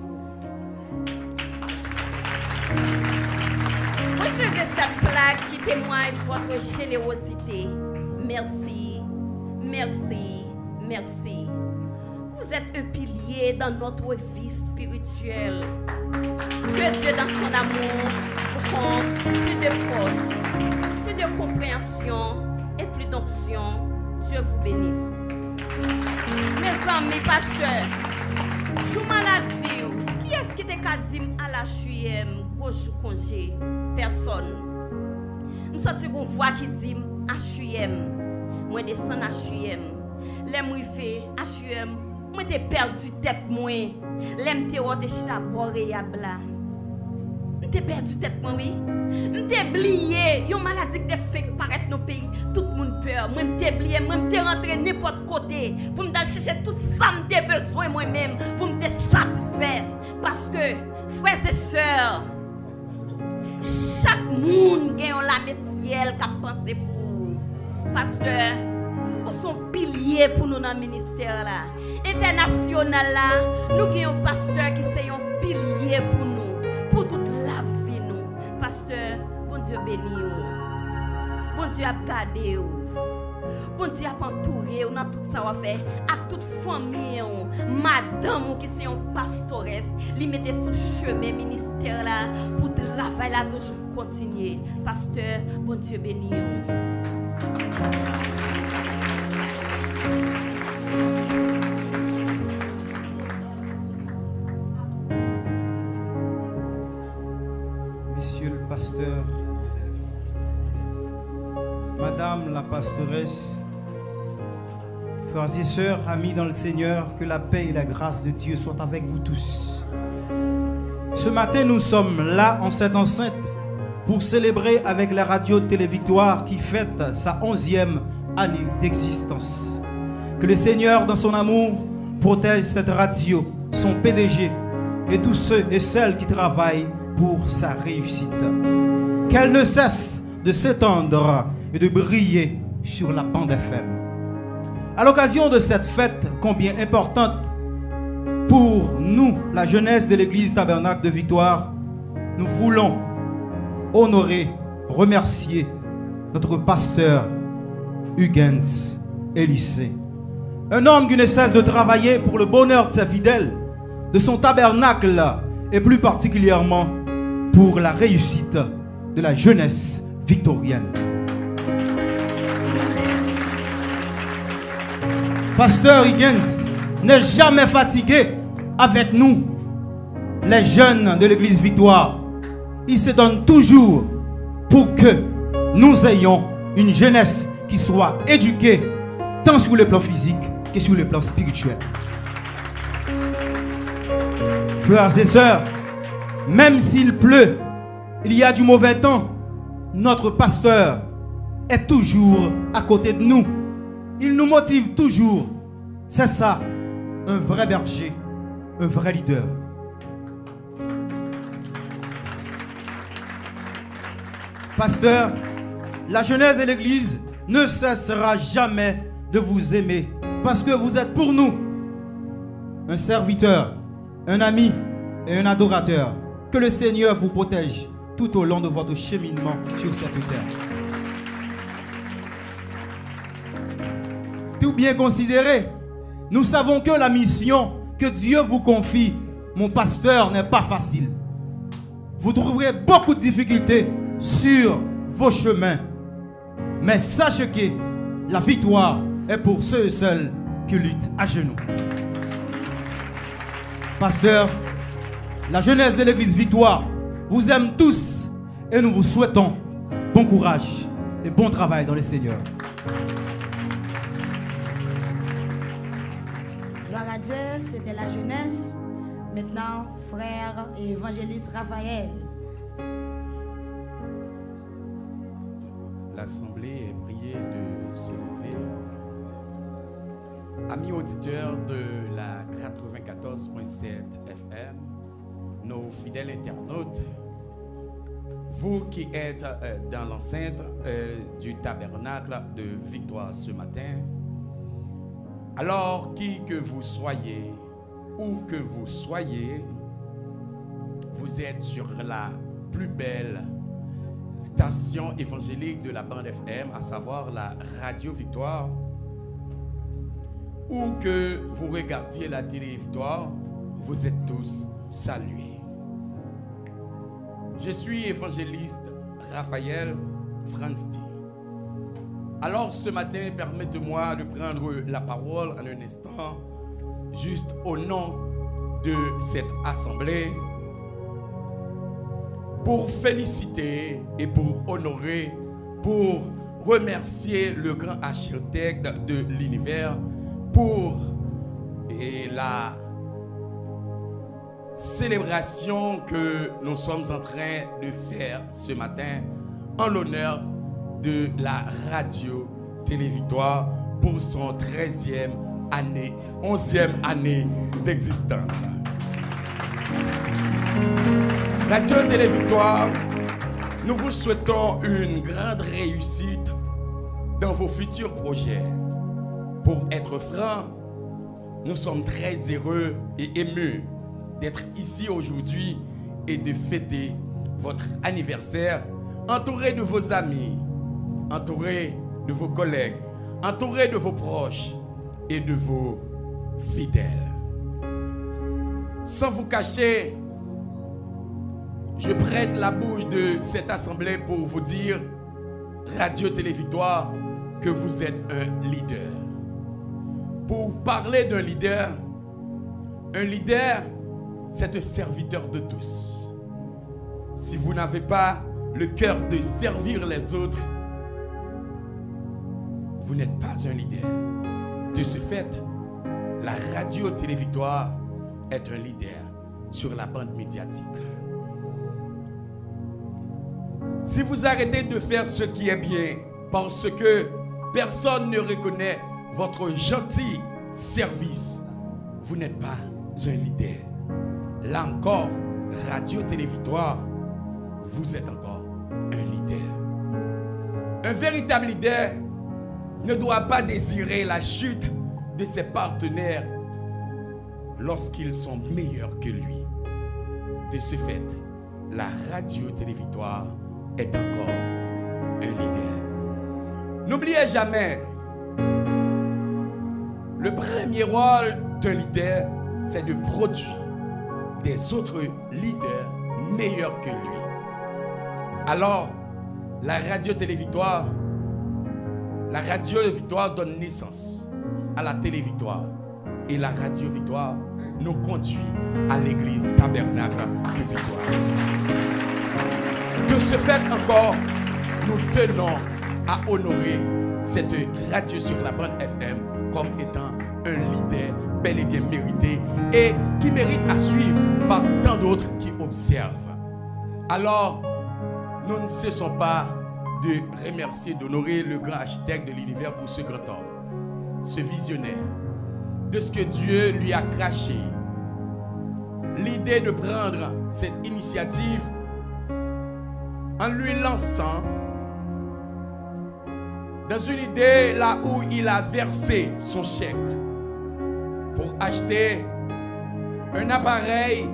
Recevez cette plaque qui témoigne votre générosité. Merci, merci, merci. Vous êtes un pilier dans notre vie spirituelle. Que Dieu dans son amour vous compte plus de force, plus de compréhension et plus d'onction. Dieu vous bénisse. Mes amis pasteurs, je maladie, qui est-ce qui t'a dit à la HUM gros congé? Personne. Nous sommes une voix qui dit HUM. Moi descends HUM. Les moi fait HUM. Moi t'ai perdu tête moi. Les m'te wote chita boréable là. M'te perdu tête moi oui. M'te oublié, yon maladie qui te fait paraître nos pays, tout le monde peur. Moi, je oublié, moi, je rentré n'importe côté pour me chercher tout ça, me besoin moi-même, pour me satisfaire. Parce que, frères et sœurs, chaque monde a la ciel qui a pensé pour vous. Pasteur, nous sommes piliers pour nous dans le ministère là. International là, nous avons un pasteur qui est un pilier pour nous, pour toute la vie nous. Pasteur, bon Dieu béni vous. Bon Dieu a gardé vous. Bon Dieu a entouré vous dans tout ça va faire à toute famille madame qui c'est un pastoresse, li mettez sur chemin ministère là pour travailler là toujours continuer. Pasteur, bon Dieu béni vous. Monsieur le pasteur, Madame la pastoresse, frères et sœurs, amis dans le Seigneur, que la paix et la grâce de Dieu soient avec vous tous. Ce matin, nous sommes là en cette enceinte pour célébrer avec la radio Télévictoire qui fête sa 11e année d'existence. Que le Seigneur, dans son amour, protège cette radio, son PDG et tous ceux et celles qui travaillent pour sa réussite. Qu'elle ne cesse de s'étendre et de briller sur la bande FM. À l'occasion de cette fête combien importante pour nous, la jeunesse de l'église Tabernacle de Victoire, nous voulons honorer, remercier notre pasteur Hugens Élysée. Un homme qui ne cesse de travailler pour le bonheur de ses fidèles, de son tabernacle et plus particulièrement pour la réussite de la jeunesse victorienne. Pasteur Higgins n'est jamais fatigué avec nous, les jeunes de l'église Victoire. Il se donne toujours pour que nous ayons une jeunesse qui soit éduquée tant sur le plan physique que sur le plan spirituel. Frères et sœurs, même s'il pleut, il y a du mauvais temps, notre pasteur est toujours à côté de nous. Il nous motive toujours. C'est ça, un vrai berger, un vrai leader. Pasteur, la jeunesse de l'église ne cessera jamais de vous aimer parce que vous êtes pour nous un serviteur, un ami et un adorateur. Que le Seigneur vous protège tout au long de votre cheminement sur cette terre. Tout bien considéré, nous savons que la mission que Dieu vous confie, mon pasteur, n'est pas facile. Vous trouverez beaucoup de difficultés sur vos chemins. Mais sachez que la victoire est pour ceux et celles qui luttent à genoux. Pasteur, la jeunesse de l'église Victoire vous aime tous et nous vous souhaitons bon courage et bon travail dans le Seigneur. Gloire à Dieu, c'était la jeunesse. Maintenant, frère et évangéliste Raphaël. L'assemblée est priée de se lever. Amis auditeurs de la 94.7 FM, nos fidèles internautes, vous qui êtes dans l'enceinte du tabernacle de Victoire ce matin, alors qui que vous soyez, où que vous soyez, vous êtes sur la plus belle station évangélique de la bande FM, à savoir la Radio Victoire, ou que vous regardiez la télé Victoire, vous êtes tous salués. Je suis évangéliste Raphaël Fransti. Alors ce matin, permettez-moi de prendre la parole en un instant, juste au nom de cette assemblée, pour féliciter et pour honorer, pour remercier le grand architecte de l'univers pour la célébration que nous sommes en train de faire ce matin en l'honneur de la radio Télévictoire pour son 13e année, 11e année d'existence. Radio Télévictoire, nous vous souhaitons une grande réussite dans vos futurs projets. Pour être franc, nous sommes très heureux et émus d'être ici aujourd'hui et de fêter votre anniversaire entouré de vos amis, entouré de vos collègues, entouré de vos proches et de vos fidèles. Sans vous cacher, je prête la bouche de cette assemblée pour vous dire, Radio Télévictoire, que vous êtes un leader. Pour parler d'un leader, c'est un serviteur de tous. Si vous n'avez pas le cœur de servir les autres, vous n'êtes pas un leader. De ce fait, la Radio Télévictoire est un leader sur la bande médiatique. Si vous arrêtez de faire ce qui est bien parce que personne ne reconnaît votre gentil service, vous n'êtes pas un leader. Là encore, Radio Télévictoire, vous êtes encore un leader. Un véritable leader ne doit pas désirer la chute de ses partenaires lorsqu'ils sont meilleurs que lui. De ce fait, la Radio Télévictoire est encore un leader. N'oubliez jamais, le premier rôle d'un leader, c'est de produire des autres leaders meilleurs que lui. Alors, la Radio Télévictoire donne naissance à la Télévictoire. Et la Radio Victoire nous conduit à l'église Tabernacle de Victoire. De ce fait encore, nous tenons à honorer cette radio sur la bande FM comme étant un leader bel et bien mérité et qui mérite à suivre par tant d'autres qui observent. Alors, nous ne cessons pas de remercier, d'honorer le grand architecte de l'univers pour ce grand homme, ce visionnaire, de ce que Dieu lui a craché. L'idée de prendre cette initiative en lui lançant dans une idée là où il a versé son chèque pour acheter un appareil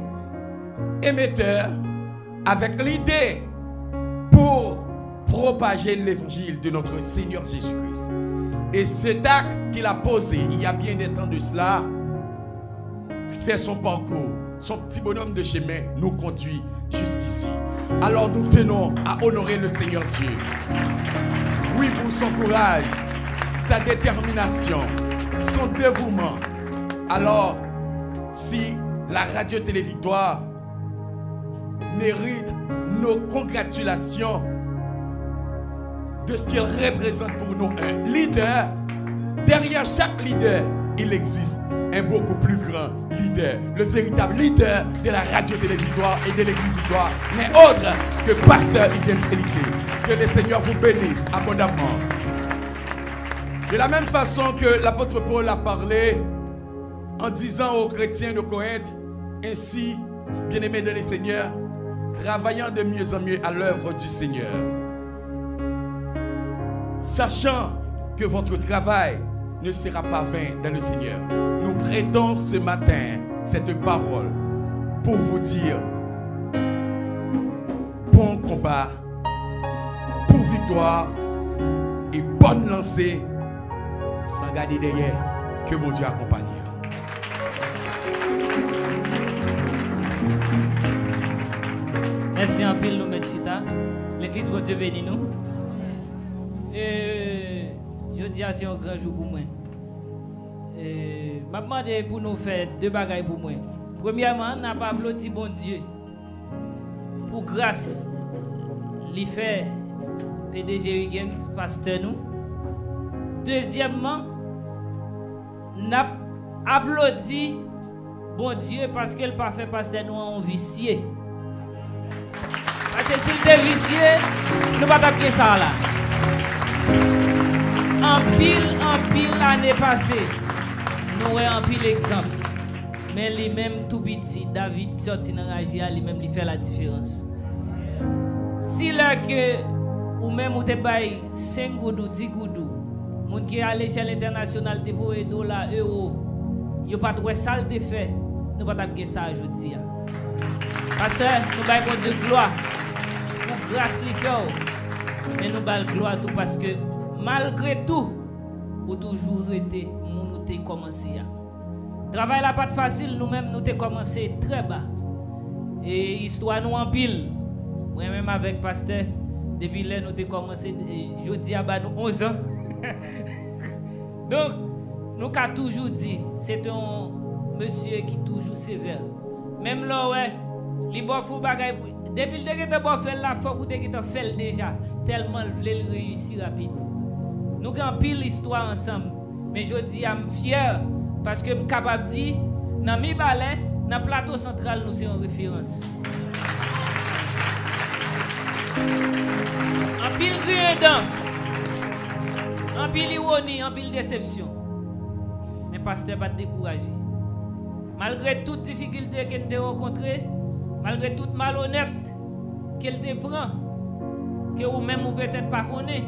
émetteur avec l'idée pour propager l'évangile de notre Seigneur Jésus-Christ. Et cet acte qu'il a posé il y a bien des temps de cela fait son parcours, son petit bonhomme de chemin nous conduit jusqu'ici. Alors nous tenons à honorer le Seigneur Dieu. Oui, pour son courage, sa détermination, son dévouement. Alors, si la Radio Télévictoire mérite nos congratulations de ce qu'il représente pour nous un leader, derrière chaque leader, il existe un beaucoup plus grand leader. Le véritable leader de la Radio Télévictoire et de l'Église Victoire n'est autre que Pasteur Idens Élysée. Que le Seigneur vous bénisse abondamment. De la même façon que l'apôtre Paul a parlé en disant aux chrétiens de Corinthe, ainsi, bien-aimés de le Seigneur, travaillant de mieux en mieux à l'œuvre du Seigneur, sachant que votre travail ne sera pas vain dans le Seigneur. Nous prêtons ce matin cette parole pour vous dire bon combat, pour victoire et bonne lancée, sans garder derrière que mon Dieu accompagne. Merci en pile, nous, M. Chita. L'église, bon Dieu bénit nous. Je dis c'est un grand jour pour moi. Je demande pour nous faire deux bagailles pour moi. Premièrement, on n'a pas applaudi bon Dieu pour grâce lui fait PDG Huygens, pasteur nous. Deuxièmement, on a applaudi bon Dieu parce qu'il n'a pas fait pasteur nous en vicié. Parce que s'il était vicié, nous ne pouvons pas appeler ça là. En pile l'année passée, nous avons un pile exemple. Mais lui-même tout petit, David sorti dans la GIA, lui-même il fait la différence. Si là que ou même ou te bail 5 goudou, 10 goudou, moun qui à l'échelle internationale te voye dollars, euros, yo pas trouvé ça le fait, nous pas taper ça aujourd'hui. Pasteur, nous bail bon Dieu gloire. Pour grâce li fait, mais nous bail gloire tout parce que malgré tout, ou toujours été moun nous te commencé. Travail là pas facile, nous-mêmes nous te commencé très bas. Et histoire nous en pile. Moi-même avec pasteur, depuis là nous te commencé, je dis à nous 11 ans. Donc, nous avons toujours dit, c'est un monsieur qui est toujours sévère. Même là, ouais, il faut bagay. Depuis que tu as fait la fois que tu as fait déjà, tellement il voulait réussir rapidement. Nous avons pile l'histoire ensemble. Mais je dis, je suis fier parce que je suis capable de dire, dans mi balai, dans le plateau central, nous sommes en référence. En pile dedans, en pile ironie, en pile déception. Mais pasteur pas découragé. Malgré toutes les difficultés qu'il a rencontrées, malgré toute malhonnête qu'il te prend, que vous même vous peut-être pas connaît,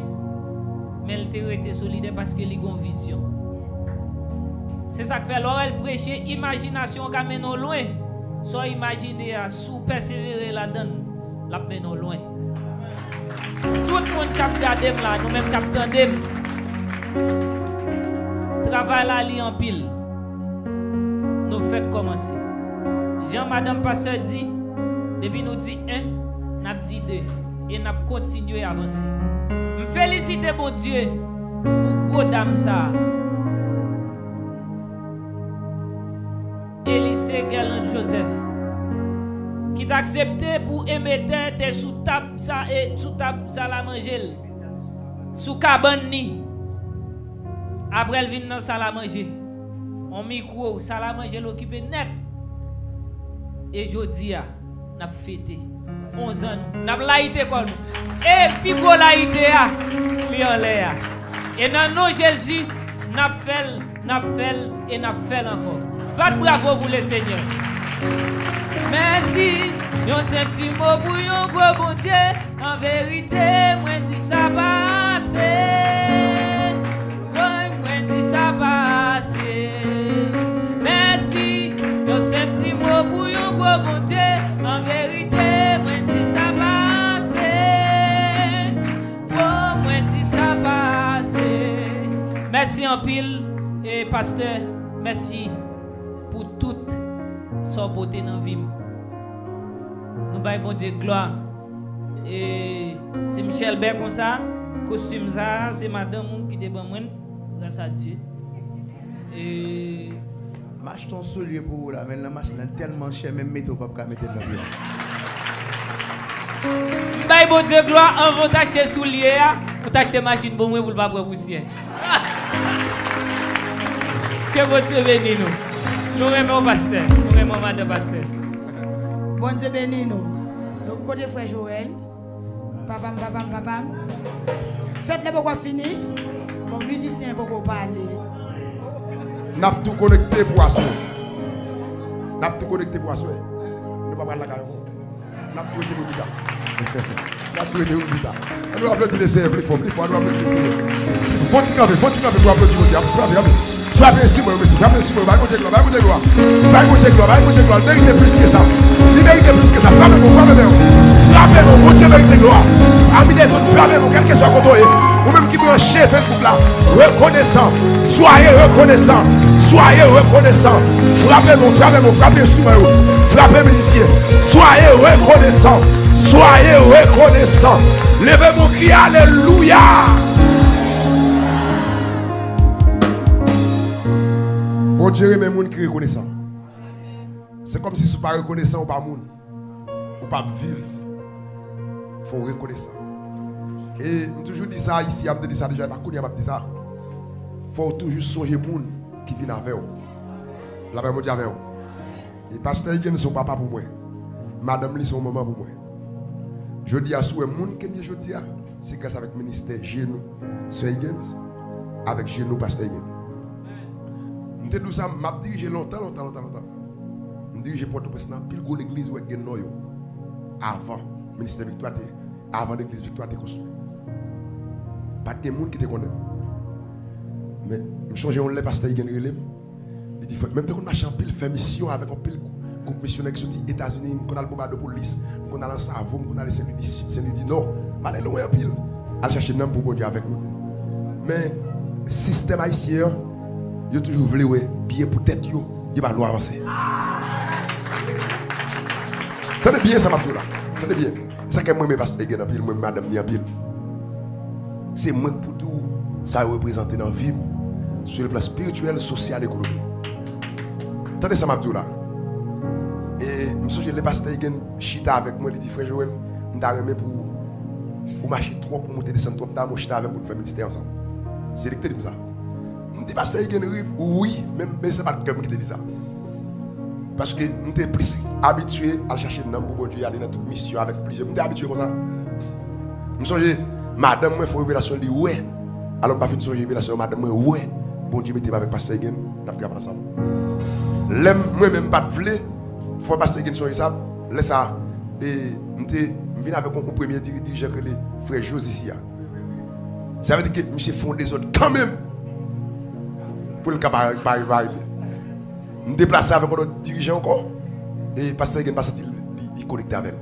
mais il t'a été solidaire parce qu'il a une vision. C'est ça que fait alors elle prêcher imagination qui mène loin. Soit imaginer à sous persévérer la donne, la mène loin. Tout le monde qui a regardé là, nous même qui attendons. Travail là li en pile. Nous faisons commencer. Jean Madame Pasteur dit, depuis nous dit 1, nous avons dit 2 et nous avons continué à avancer. Je félicite mon Dieu pour gros dame ça. Élysée Galant Joseph qui t'a accepté pour émettre tes sous table ça et sous table ça la manger. Sous cabane ni. Après elle vient dans salle à manger. On micro, salle à manger l'occupé net. Et jodi a n'a fêté 11 ans. N'a laïté quoi nous. Et puis go laïté a li en l'air. Et dans nom Jésus n'a fait et n'a fait encore. Pas de bravo pour le Seigneur. Merci. Yon sentiment pour yon gros bon Dieu. En vérité, moi dis ça passe. Moi dis ça passe. Merci. Yon sentiment pour yon gros bon Dieu. En vérité, moi dis ça passe. Oh, moi dis ça passe. Merci en pile et pasteur. Merci pour toute son beauté dans la vie. Nous baillons bon Dieu gloire. Et c'est Michel Ber comme ça, costume ça, c'est madame qui était bon moi, grâce à Dieu. Et marche ton soulier pour vous là, mais la marche est tellement cher, même métaux pas qu'à mettre dans le pied. Baillons bon Dieu gloire, on va t'acheter soulier, pour t'acheter machine pour moi pour le pas prendre poussière. Que bon Dieu bénisse nous. Nous aimons pasteur, nous aimons madame pasteur. Bon Dieu béni nous. Le côté frère Joël. Papa. Faites-le pourquoi fini. Bon musicien pourquoi parler. N'a tout connecté pour asseoir. N'a tout connecté pour asseoir. Ne pas parler la caille. N'a tout été bonita. N'a tout été bonita. On doit applaudir les seigneurs plus fort, plus fort. On doit applaudir les seigneurs. Faut-il camper pour applaudir mon Dieu. Tu as bien sûr, monsieur. Tu as bien sûr, va écouter gloire. Va écouter gloire. Mérite plus que ça. Il mérite plus que ça. Frappez-nous, mon Dieu mérite gloire. Amis des autres, frappez-nous, quel que soit le côté. Ou même qui branche, fait le couple là. Reconnaissant. Soyez reconnaissant. Frappez-nous, frappez sur moi. Frappez musiciens. Soyez reconnaissant. Levez-vous, criez alléluia. Bon Dieu, mais moun qui reconnaissant. C'est comme si ce n'est pas reconnaissant ou pas moun. Ou pas vivre. Il faut reconnaissant. Et je toujours dit ça ici, je dit ça déjà, je dit ça. Il faut toujours sourire moun qui vient avec vous. La paix avec vous. Et pasteur Igen son papa pour moi. Madame Li son maman pour moi. Je dis à souhait moun qui dit je dis à. c'est grâce avec le ministère Genou, Sœur Higgins, avec Genou, Pasteur Higgins. Je dis ça, je dirigé longtemps. Je dirigé Port-au-Prince, pile de l'église où il y a avant le ministère Victoire, avant l'église Victoire construite. Pas de monde qui te connaît. Mais je change on le pasteur Higgins relève. Il dit même quand on marche en pile fait mission avec un pile groupe missionnaire qui sorti États-Unis, qu'on a le bombarde de police, qu'on a le Savoie, qu'on a le Saint-Louis du Sud, Saint-Louis du Nord. Allez loin en pile. Allez chercher un homme pour Dieu avec nous. Mais le système haïtien, il a toujours voulu bien pour tête, il va loin avancer. Tenez bien ça, Mabdou là. Tenez bien. C'est ça que moi, je pasteur Higgins en pile, moi, madame ni en pile. C'est moi pour tout ça représente dans la vie, sur le plan spirituel, social, économique. Attendez ça, Mabdou là. Et je me souviens, le pasteur Higgins chita avec moi, il dit frère Joël, je t'ai pour marcher trop, pour monter descendre trop, je chita avec pour faire ministère ensemble. C'est lui qui te dit ça. Je dis pasteur Higgins, oui, mais ce n'est pas le cœur qui te dit ça. Parce que je suis plus habitué à chercher un homme pour bon Dieu, aller dans toute mission avec plusieurs. Je suis habitué comme ça. Je me souviens, madame, moi, il faut révélation, dit ouais. Alors, je suis révélation, madame, moi, ouais. Bon Dieu, mettez-moi avec pasteur Higgins, nous avons travaillé ensemble. Moi-même, pas de vlé, il faut pasteur Higgins sur ça. Laisse ça. Et je viens avec un premier dirigeant que les frères José ici. Ça veut dire que monsieur fond des autres quand même. Pour le cas par arrêter. Je me déplace avec un autre dirigeant encore. Et pasteur Higgins passe il connecté avec elle.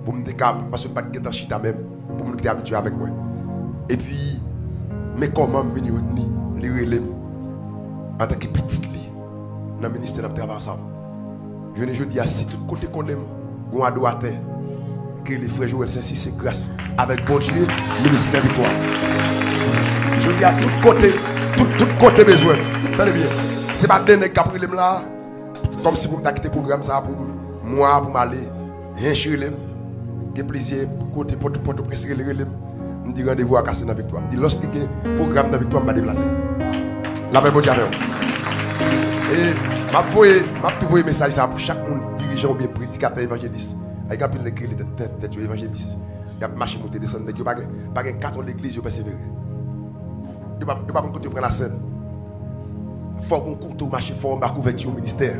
Pour me décaper, parce que je ne suis pas de chita même. Pour me habitué avec moi. Et puis, mais comment je viens retenir les relèves en tant que petite lit dans le ministère de travail ensemble. Je dis à si tout côté qu'on aime, on a droit à terre, que les frères Joël Saint-Cyr, c'est grâce avec bon Dieu, ministère Victoire. Je dis à tout côté besoin. Attendez bien. C'est pas des nègres qui ont pris là, comme si vous me quitter le programme ça pour moi, pour m'aller, rien chez les. J'ai plaisir pour côté pour presser les relèves. Je me dis rendez-vous à casser dans la Victoire. Je dis lorsque le programme dans la Victoire, je vais me déplacer. La paix, bon Dieu avec vous. Et je vais un message pour chaque monde, dirigeant ou bien prédicateur évangéliste. Avec un peu l'écrit, tête évangéliste. Il y a marché, monter, descendre. Il n'y a pas de carton de l'église, il persévérer. Il n'y a pas de prendre la scène. Il faut qu'on compte au marché, il faut qu'on couverture au ministère.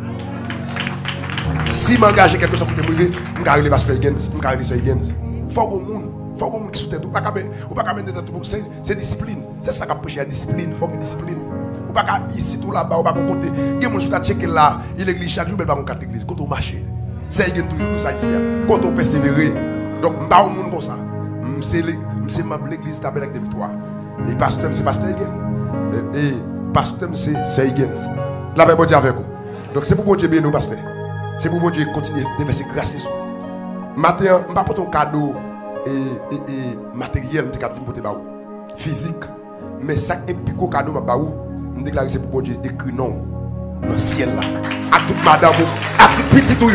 Si je m'engage quelque chose pour te brûler, je vais aller pasteur Higgins, je vais aller sur Higgins. Il faut qu'on monde qui soutient tout. Ou pas mettre dans tout. C'est discipline. C'est ça qu'on prêche la discipline. Il faut une discipline. Ou pas ici tout là-bas, ou pas compter. Il y a des gens qui checker là, il l'église chaque jour, mais pas mon carte d'église. Quand on marche, c'est Higgins tout ça ici. Quand on persévère. Donc, je ne pas au monde comme ça. C'est membre de l'église Tabernacle de Victoire. Et pasteur, c'est pasteur Higgins. Et pasteur, c'est Higgins. La paix, bon Dieu avec vous. Donc, c'est pour bon Dieu bien nous, pasteur. C'est pour bon Dieu continuer de verser grâce. Matin, je ne vais pas porter un cadeau et matériel, physique. Mais ça, et puis, le cadeau, je déclare que c'est pour bon Dieu écrit non dans le ciel là. À toute madame, à tout petit tout.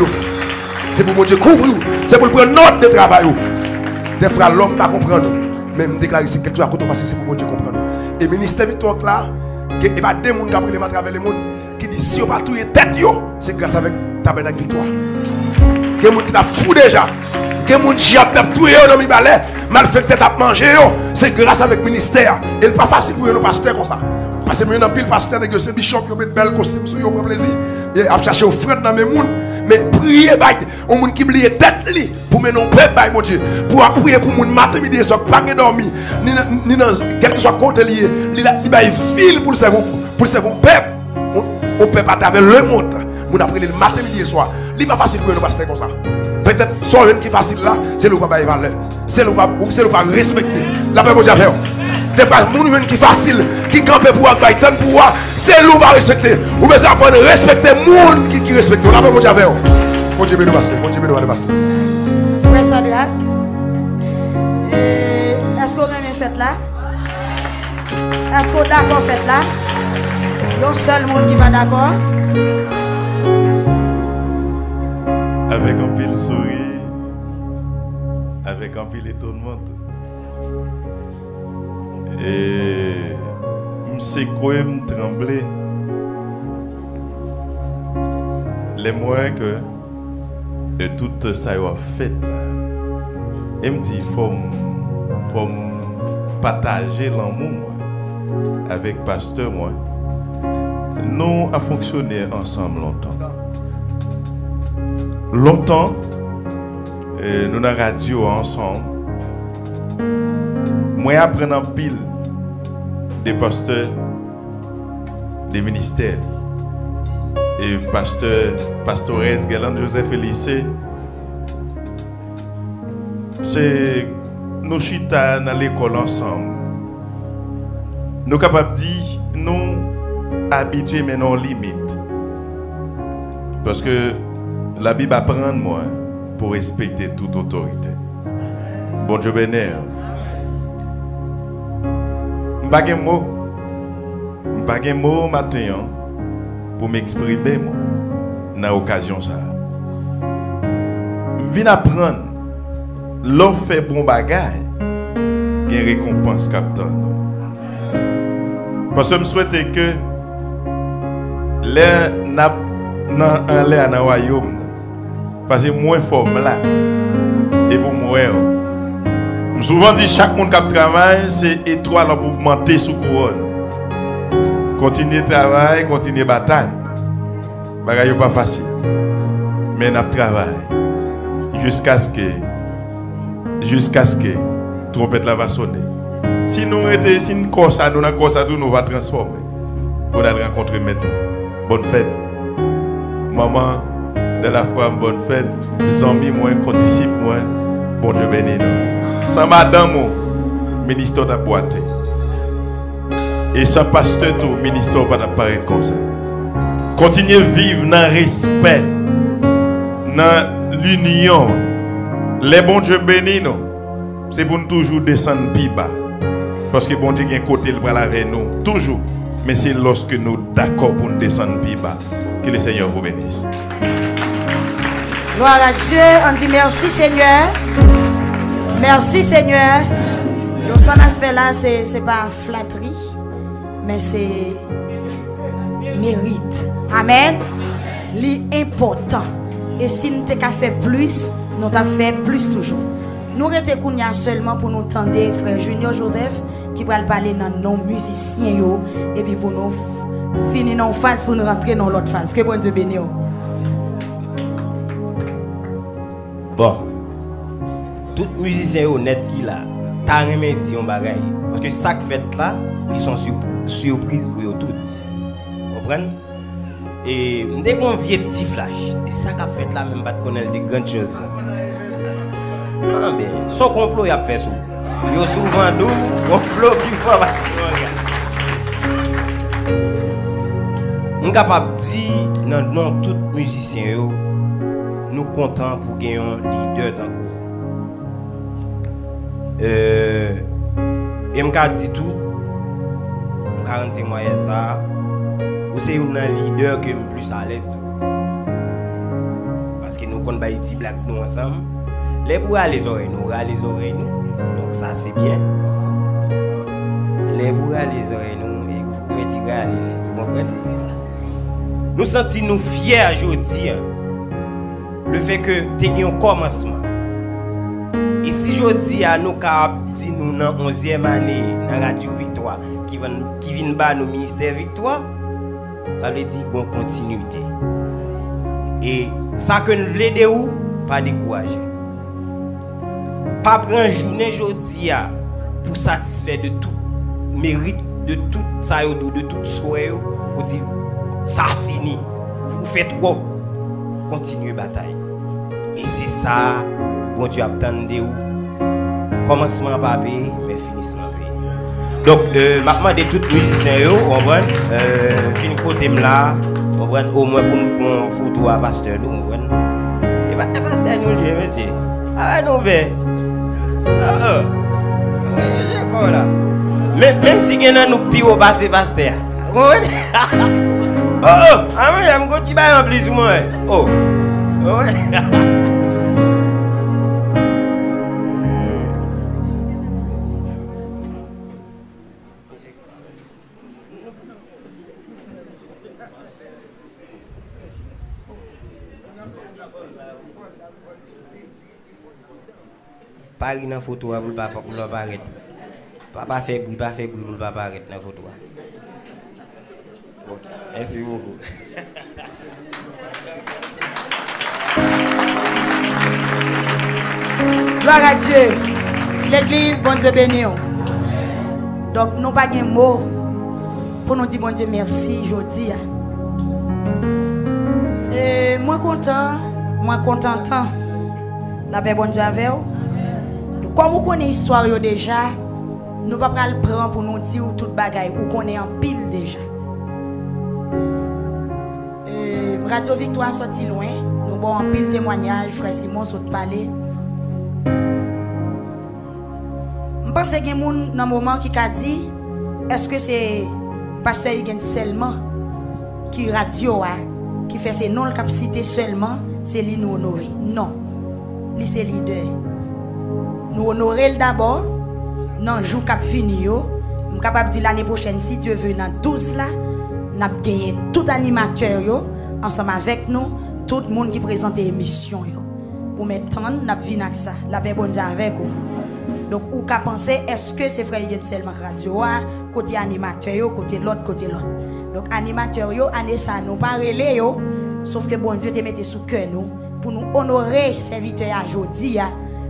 C'est pour bon Dieu couvrir. C'est pour prendre note de travail. Des frères, l'homme ne va pas comprendre. Mais je déclare que c'est quelque chose à côté parce que c'est pour bon Dieu comprendre. Et le ministère Victoire là, il y a des gens qui ont pris à travers le monde qui disent si on va tout tête, c'est grâce avec Tabernacle Victoire. Il y a des gens qui t'a fou déjà. Il y a des gens qui ont tout dans le balai. Mal fait tête à manger, c'est grâce avec le ministère. Et ce n'est pas facile pour nos pasteurs comme ça. Parce que nous avons pile pasteur négocié bishop, ils ont mis bel costume sur eux pour plaisir. Et à chercher aux frères dans mes mondes. Mais prier au monde qui oublie tête pour mener un peuple mon Dieu. Pour prier pour mon matin midi soir pas dormir. Ni dans quel que soit côté lié, il va ville pour le servir peuple. On peut pas travers le monde. Mon après le matin midi soir. Il pas facile pour nos pasteurs comme ça. Peut-être soit qui est facile là, c'est le pas valeur. C'est le pas respecter. La paix mon Dieu avec des frères, mon qui facile, qui campe pour avoir tant pouvoir, c'est l'eau va respecter. Ou besoin apprendre à respecter monde qui respecte. On a pas mon Dieu avec vous. Mon Dieu béni pasteur, mon Dieu béni le pasteur. Frère Sadrach, est-ce qu'on a une fête là? Est-ce qu'on a d'accord fête là? Il y a un seul monde qui va d'accord. Avec un pile sourire, avec un pile étonnement. Et c'est quoi me trembler les moyens que de tout ça a fait et me dit faut partager l'amour avec pasteur moi. Nous avons fonctionné ensemble longtemps. Nous avons radio ensemble. Moi j'apprends en pile des pasteurs des ministères. Et pastoresse Galante Joseph et lycée, c'est nos chita dans l'école ensemble. Nous sommes capables de dire, nous habitués mais non limite. Parce que la Bible apprend moi pour respecter toute autorité. Bon Dieu bénir. Je n'ai pas de mot maintenant pour m'exprimer dans l'occasion ça. Je viens apprendre l'offre fait bon bagage, il y a une récompense captain. Parce que je souhaite que l'air n'a un l'air dans le royaume. Parce que moins fort là. Et pour moi, je souvent dit chaque monde qui travaille, c'est étoile pour monter sous couronne. Continuer travail, continuer bataille. Bagaille pas facile. Mais on travaille jusqu'à ce que trompette la va sonner. Si nous étions si nous comme ça, nous va transformer. Pour aller rencontrer maintenant. Bonne fête. Maman de la foi, bonne fête. Les amis moi, condisciples moi. Bon Dieu béni nous. Sans madame ministre t'a boité. Et sans pasteur, tout ministère va apparaître comme ça. Continuez à vivre dans le respect, dans l'union. Les bons Dieu bénis nous. C'est pour nous toujours descendre plus bas. Parce que bon Dieu a un côté le bras avec nous. Toujours. Mais c'est lorsque nous d'accord pour nous descendre plus bas. Que le Seigneur vous bénisse. Gloire à Dieu. On dit merci Seigneur. Merci Seigneur. Donc ça a fait là, c'est pas flatterie. Mais c'est mérite. Amen. L'important. Et si nous avons fait plus, nous avons fait plus toujours. Nous restons seulement pour nous tendre frère Junior Joseph qui va parler dans nos musiciens et puis pour nous finir dans phase pour nous rentrer dans l'autre phase. Que bon Dieu bénisse. Bon. Tout musicien honnête qui là, t'as remis dit un bagaille parce que chaque fête là, ils sont surprises pour eux toutes. Vous comprenez? Et dès qu'on vient petit flash, et ça qu'a fait là même pas de connaître des grandes choses. Non mais son complot il a fait ça. Il y a souvent d'où complot qui va partir. On est capable de dire non tout musicien nous contents pour gagner un leader encore. Et je dis tout, je témoigner ça. Ou c'est un leader qui est plus à l'aise. Parce que nous connaissons Haïti Black nous ensemble. Les pour les oreilles, nous les oreilles nous. Donc ça c'est bien. Les pour les oreilles nous et vous pouvez tirer vous comprenez? Nous sentons nous fiers aujourd'hui. Le fait que tu aies un commencement. Et si je dis à nous dit nous dans 11e année dans Radio Victoire qui vient bas nous ministère Victoire, ça veut dire qu'on continuité. Et ça que nous voulons dire, pas décourager. Pas prendre journée aujourd'hui pour satisfaire de tout mérite, de tout ça, de tout souhait, pour dire ça a fini. Vous faites trop. Continuez la bataille. Et c'est ça, bon Dieu attendez où. Commencement pas payé, mais finissement payé. Donc, maintenant de tous les musiciens, on va finir côté là, on va au moins pour nous photo à pasteur nous, on va. Et bah pasteur nous dit monsieur, ah nous ben, là. Même si quelqu'un nous pire au pasteur, oh, ah oui, je me dis en plus ou moins. Oh, Paris dans la photo pour le papa pour le paraître. Papa fait bruit pour le papa arrête dans la photo. Ok, merci beaucoup. Gloire à Dieu. L'église, bon Dieu béni. Donc, nous pas de mots pour nous dire bon Dieu merci aujourd'hui. Et moi content, la paix bon Dieu avec vous. Comme vous connaissez l'histoire déjà, nous ne pouvons pas le prendre pour nous dire tout bagaille, vous connaissez en pile déjà. Radio Victoire sorti loin, nous avons en pile témoignage, frère Simon saute parler. Je pense qu'il y a des gens dans un moment qui a dit, est-ce que c'est pasteur Higgins seulement qui radio qui fait ses non capacité seulement, c'est lui nous honorer. Non, lui c'est leader. Nous honorer d'abord, dans le jour qui fini, je suis capable de dire l'année prochaine, si Dieu veut, dans 12 là, nous avons gagné tout animateur ensemble avec nous, tout le monde qui présente l'émission. Pour maintenant, nous avons vu ça, la paix bonne avec vous. Donc, ou qu'à penser, est-ce que c'est frère Higgins seulement radio, côté animateur, côté l'autre. Donc, animateur, année ça, nous pas relais, sauf que bon Dieu te mette sous cœur nous, pour nous honorer serviteurs aujourd'hui,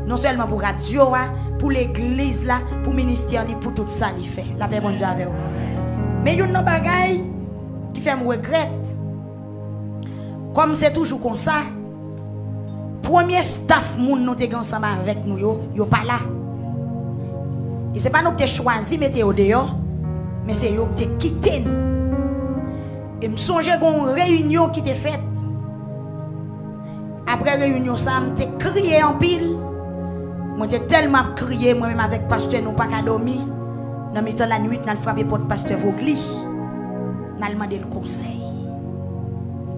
non seulement pour radio, pour l'église, là, pour le ministère, pour tout ça, il fait. La paix bon Dieu avec vous. Mais il y a une bagaille qui fait me regretter. Comme c'est toujours comme ça, premier staff, nous sommes ensemble avec nous, yo pas là. Et ce n'est pas nous qui avons choisi de mettre au dehors, mais c'est eux qui ont quitté nous. Et je songe à une réunion qui était faite. Après la réunion, ça m'a crié en pile. Moi, j'ai tellement crié, moi-même avec pasteur, nous pas qu'à dormir. Dans le temps de la nuit, nous avons frappé pour le pasteur Vogli. Nous avons demandé le conseil.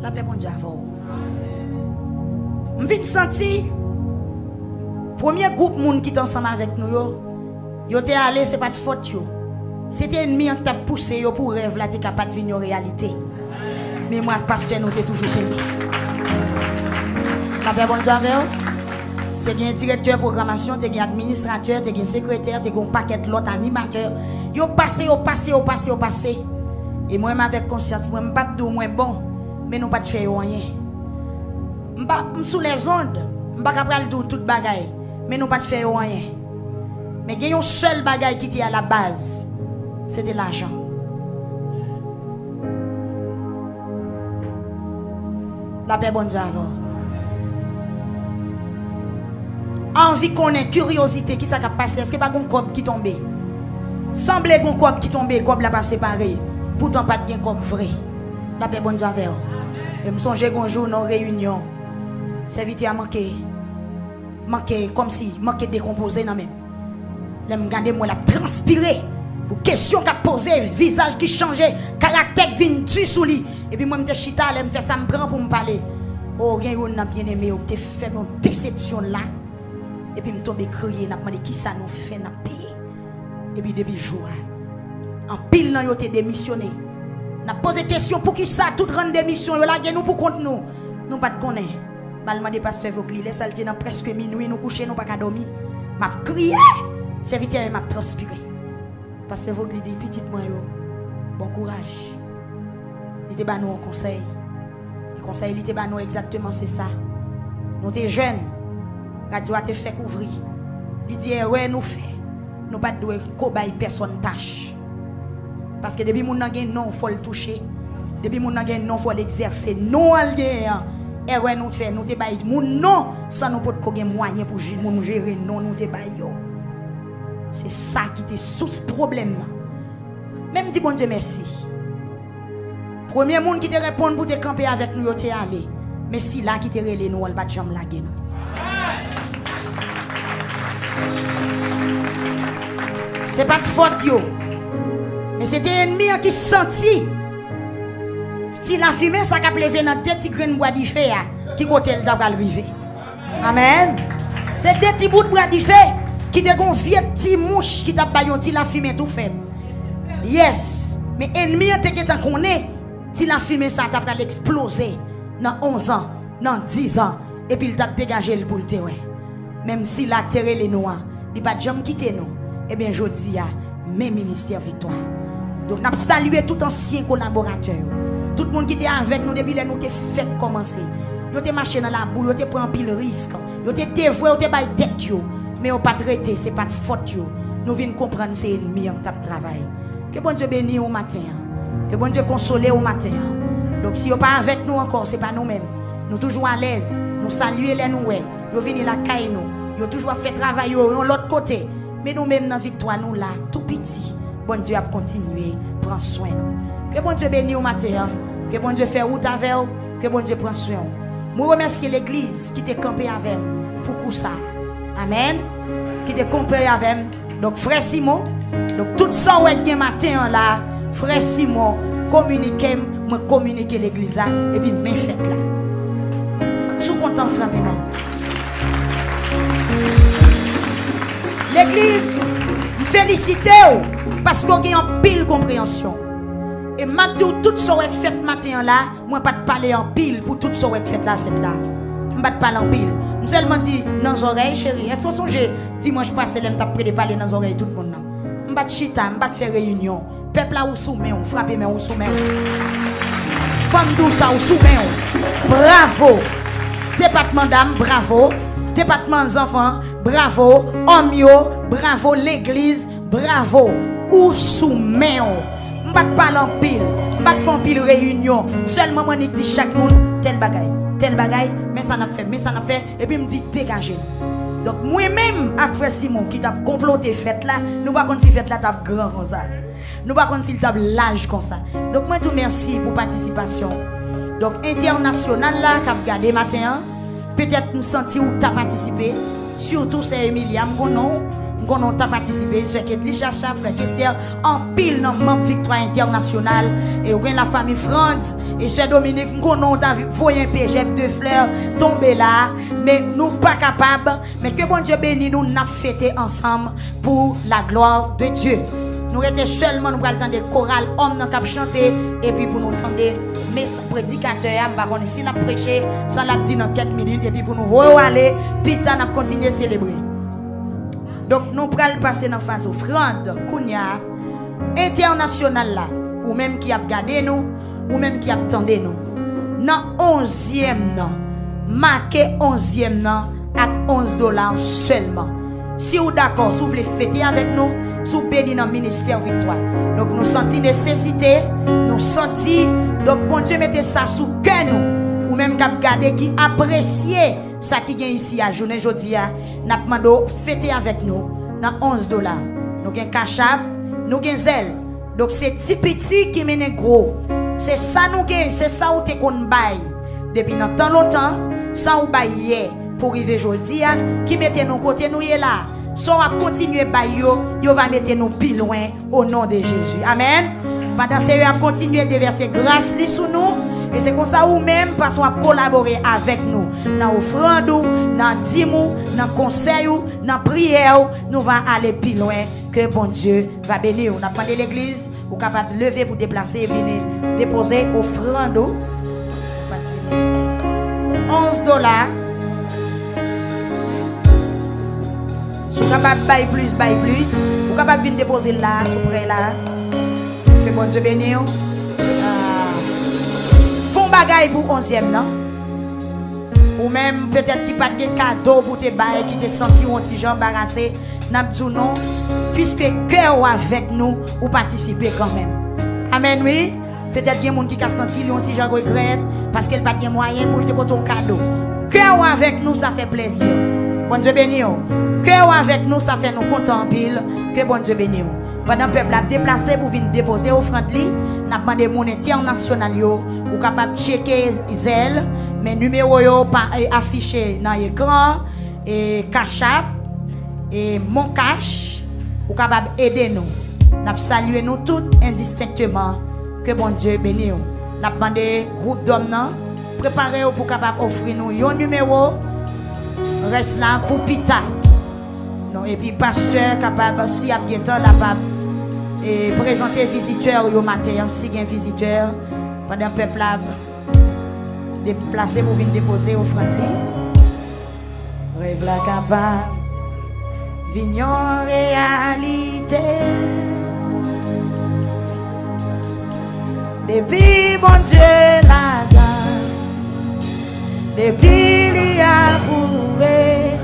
La paix, bon Dieu, avant. Je viens de sentir, premier groupe de monde qui est ensemble avec nous, yo te allé, ce n'est pas de faute. C'était ennemi qui t'a poussé pour rêve là, t'es capable de venir en réalité. Mais moi, pasteur, nous t'es toujours aimé. La paix, bon Dieu, avant. Tu es un directeur de programmation, tu es un administrateur, tu es un secrétaire, tu es un paquet de l'autre animateur. Yo passé. Et moi, avec conscience, moi, je ne suis pas moins bon, mais nous pas de faire rien. Je suis sous les ondes, je ne suis pas capable de tout bagaille, mais nous pas de faire rien. Mais il y a un seul bagaille qui était à la base, c'était l'argent. La paix bonne Dieu avant. Envie qu'on ait curiosité qui ça a passé, est-ce que pas un cob qui tombe? Semble un cob qui tombe, cob la pas séparé. Pourtant pas de comme vrai. La paix bonne Dieu avec. Et me songe un jour dans réunion. Serviteur a manqué comme si manqué décomposé dans même. Là me garder moi la transpirer. Pour question qu'a posé, visage qui changeait, caractère qui vient du sous lui. Et puis moi me chita, là me fait ça me prend pour me parler. Oh rien on a bien aimé, on te fait une déception là. Et puis me tombe crier, n'a demandé qui ça nous fait n'a payer. Et puis depuis jour en pile nan yo te démissionné. N'a posé question pour qui ça tout rendre démission yo la nous pour compte nous. Nous pas de connaître. Balma de pasteur Vogli, les salté dans presque minuit nous coucher nous pas qu'à dormir. M'a crié, serviteur m'a transpiré. Pasteur Vogli dit petite moi yo, bon courage. Il te ba nous un conseil. Le conseil il te ba nous exactement c'est ça. Nous t'es jeunes. Radio a te fait couvrir. Il dit ouais nous fait. Nous pas doit cobaye personne tâche. Parce que depuis mon nan gen non faut le toucher. Depuis mon nan gen non faut l'exercer. Non al gen. Et ouais nous fait nous te baye mon non sans nous pas de moyen pour gérer non nous te baye yo. C'est ça qui te source problème. Même dit bon Dieu merci. Premier monde qui te répond pour te camper avec nous yo te aller. Mais si là qui te relé nous on pas de jambe la gen. C'est pas de faute yo. Mais c'était ennemi qui senti. Si la fumée ça a levé dans deux petits grains de bois d'ifé qui côté le t'a arriver. Amen. C'est deux petits bouts de bois d'ifé qui te gon vieux petit mouche qui t'a bayon ti la fumée tout fait. Yes. Mais ennemi te qui t'a connaît si la fumée ça t'a exploser dans 11 ans, dans 10 ans et puis il t'a dégagé le pour le ouais. même si la terre est noire, il pas jamais quitter nous. Eh bien, je dis à mes ministères victoire. Donc, nous saluons tout ancien collaborateur. Tout le monde qui était avec nous depuis que nous avons fait commencer. Nous avons marché dans la boue, nous avons pris un pile risque. Nous avons dévoué, nous avons fait tête. Mais nous n'avons pas traité, ce n'est pas de faute. Nous venons comprendre que c'est ennemi en travail. Que bon Dieu bénisse au matin. Que bon Dieu console au matin. Donc, si vous n'êtes pas avec nous encore, ce n'est pas nous-mêmes. Nous sommes toujours à l'aise. Nous saluons les nous. Nous venons la caille nous. Nous avons toujours fait travail de l'autre côté. Mais nous-mêmes, dans la victoire, nous là, tout petit. Bon Dieu a continué, prend soin de nous. Que bon Dieu bénisse au matin. Que bon Dieu fait route avec vous. Que bon Dieu prend soin de nous. Je remercie l'église qui t'a campé avec nous pour ça. Amen. Qui t'a campé avec nous. Donc, frère Simon, donc tout ça, ouais, matin là, frère Simon, communiquez, moi communiquer l'église là, et puis me faites là. Je suis content, frère Ménon. L'église, me félicite parce qu'on a une pile compréhension. Et maintenant, tout ce qui est fait matin là, moi pas de parler en pile pour tout ce qui est fait là, je pas de parler en pile. Je seulement dit dans les oreilles, chérie. Est-ce que vous songez dimanche passé, je prêt de parler dans les oreilles tout le monde? Je pas de chita, je pas de faire réunion. Peuple là, ou soumet, on frappe, mais on soumet. Femme douce, ou soumet. Bravo. Département d'âme, bravo. Département des enfants, bravo. Homme, bravo. L'église, bravo. Ou soumet. Je ne vais pas parler en pile. Je ne vais pas faire en pile réunion. Seulement, je dis chaque monde tel bagaille, mais ça n'a fait, et puis je me dis dégagez. Donc, moi-même, avec frère Simon qui t'a comploté fête là, nous ne pas si fête là t'a grand comme ça. Nous ne pas si t'a large comme ça. Donc, moi, tout merci pour participation. Donc, international là, qui a regardé matin, peut-être nous sentir où t'as participé, surtout c'est Emilia, qu'on a participé, ce qui est les Chacha, frère Esther, en pile dans membre Victoire Internationale, et on la famille France, et chez Dominique, qu'on a voyé un PGF de fleurs tomber là, mais nous pas capables, mais que bon Dieu bénisse, nous n'a fêté ensemble pour la gloire de Dieu. Nous étions seulement, nous allons entendre chorale, homme dans cap chanter, et puis pour nous entendre, mais prédicateur, si nous prêché, ça l'a dit dans quelques minutes, et puis pour nous voir aller, puis nous allons continuer à célébrer. Donc, nous allons passer dans la phase offrande, Kounia, internationale là, ou même qui a gardé nous, ou même qui a attendu nous. Dans 11e nan, marqué 11e nan, avec $11 seulement. Si vous d'accord, si vous voulez fêter avec nous, si vous bénissez dans le ministère Victoire. Donc, nous sentons nécessité, nous sentons, donc, bon Dieu, mettez ça sous cœur nous, ou même qui a gardé, qui apprécie ça qui est ici à journée aujourd'hui, nous avons demandé fêter avec nous dans $11. Nous avons cachab, nous avons zèle. Donc c'est petit qui mène gros. C'est ça nous avons, c'est ça où tu qu'on bail. Depuis tant longtemps, ça ou bail hier pour arriver aujourd'hui, qui mette nous côté nous est là. Si on va continuer bail yo va mettre nous plus loin au nom de Jésus. Amen. Pendant ce temps, on va continuer de verser grâce sur nous. Et c'est comme ça ou même parce qu'on a collaboré avec nous. Dans l'offrande, dans le dîme, dans le conseil, dans la prière, nous allons aller plus loin. Que bon Dieu va bénir. On a demandé l'église, vous êtes capable de lever pour déplacer et venir déposer offrande. $11. Si vous êtes capable de bailler plus, vous êtes capable de venir déposer là, tout près là. Que bon Dieu bénisse. Bagaille pour 11e, non? Ou même peut-être qu'il n'y a pas de cadeau pour te bailler, qui te senti un petit gens embarrassé. N'a pas dit non, puisque cœur avec nous, ou participer quand même. Amen, oui? Peut-être qu'il y a des gens qui ont senti lui aussi, j'en regrette, parce qu'il n'y a pas de moyen pour te porter un cadeau. Cœur avec nous, ça fait plaisir. Bon Dieu béni. Cœur avec nous, ça fait nous contents en pile. Que bon Dieu béni. Pendant que le peuple a déplacé pour venir déposer offrande, n'a demandé mon international ou capable de checker zèle, mais numéro yo pas affiché dans l'écran et cachap et mon cash ou capable aider nous. N'a saluer nous tous indistinctement. Que bon Dieu bénisse. N'a demandé groupe d'hommes préparer pour capable offrir nous un numéro reste là pour pita. Non et puis pasteur capable si a bien temps capable et présenter visiteurs au matin si un visiteur pendant le peuple déplacé pour venir déposer offrande. Rêve la capable, vignon réalité. Depuis bon Dieu la donne, depuis il a prouvé,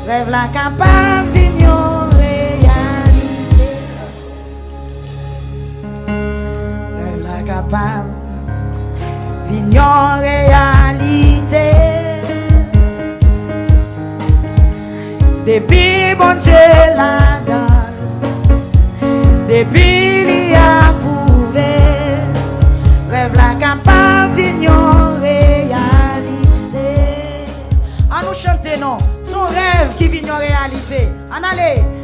rêve la capable, vignon réalité. Rêve la capable, vignon réalité. Depuis bon Dieu la donne, depuis il a prouvé, rêve la capable, vignon réalité. On nous chante non, son rêve qui vignon réalité. En allez.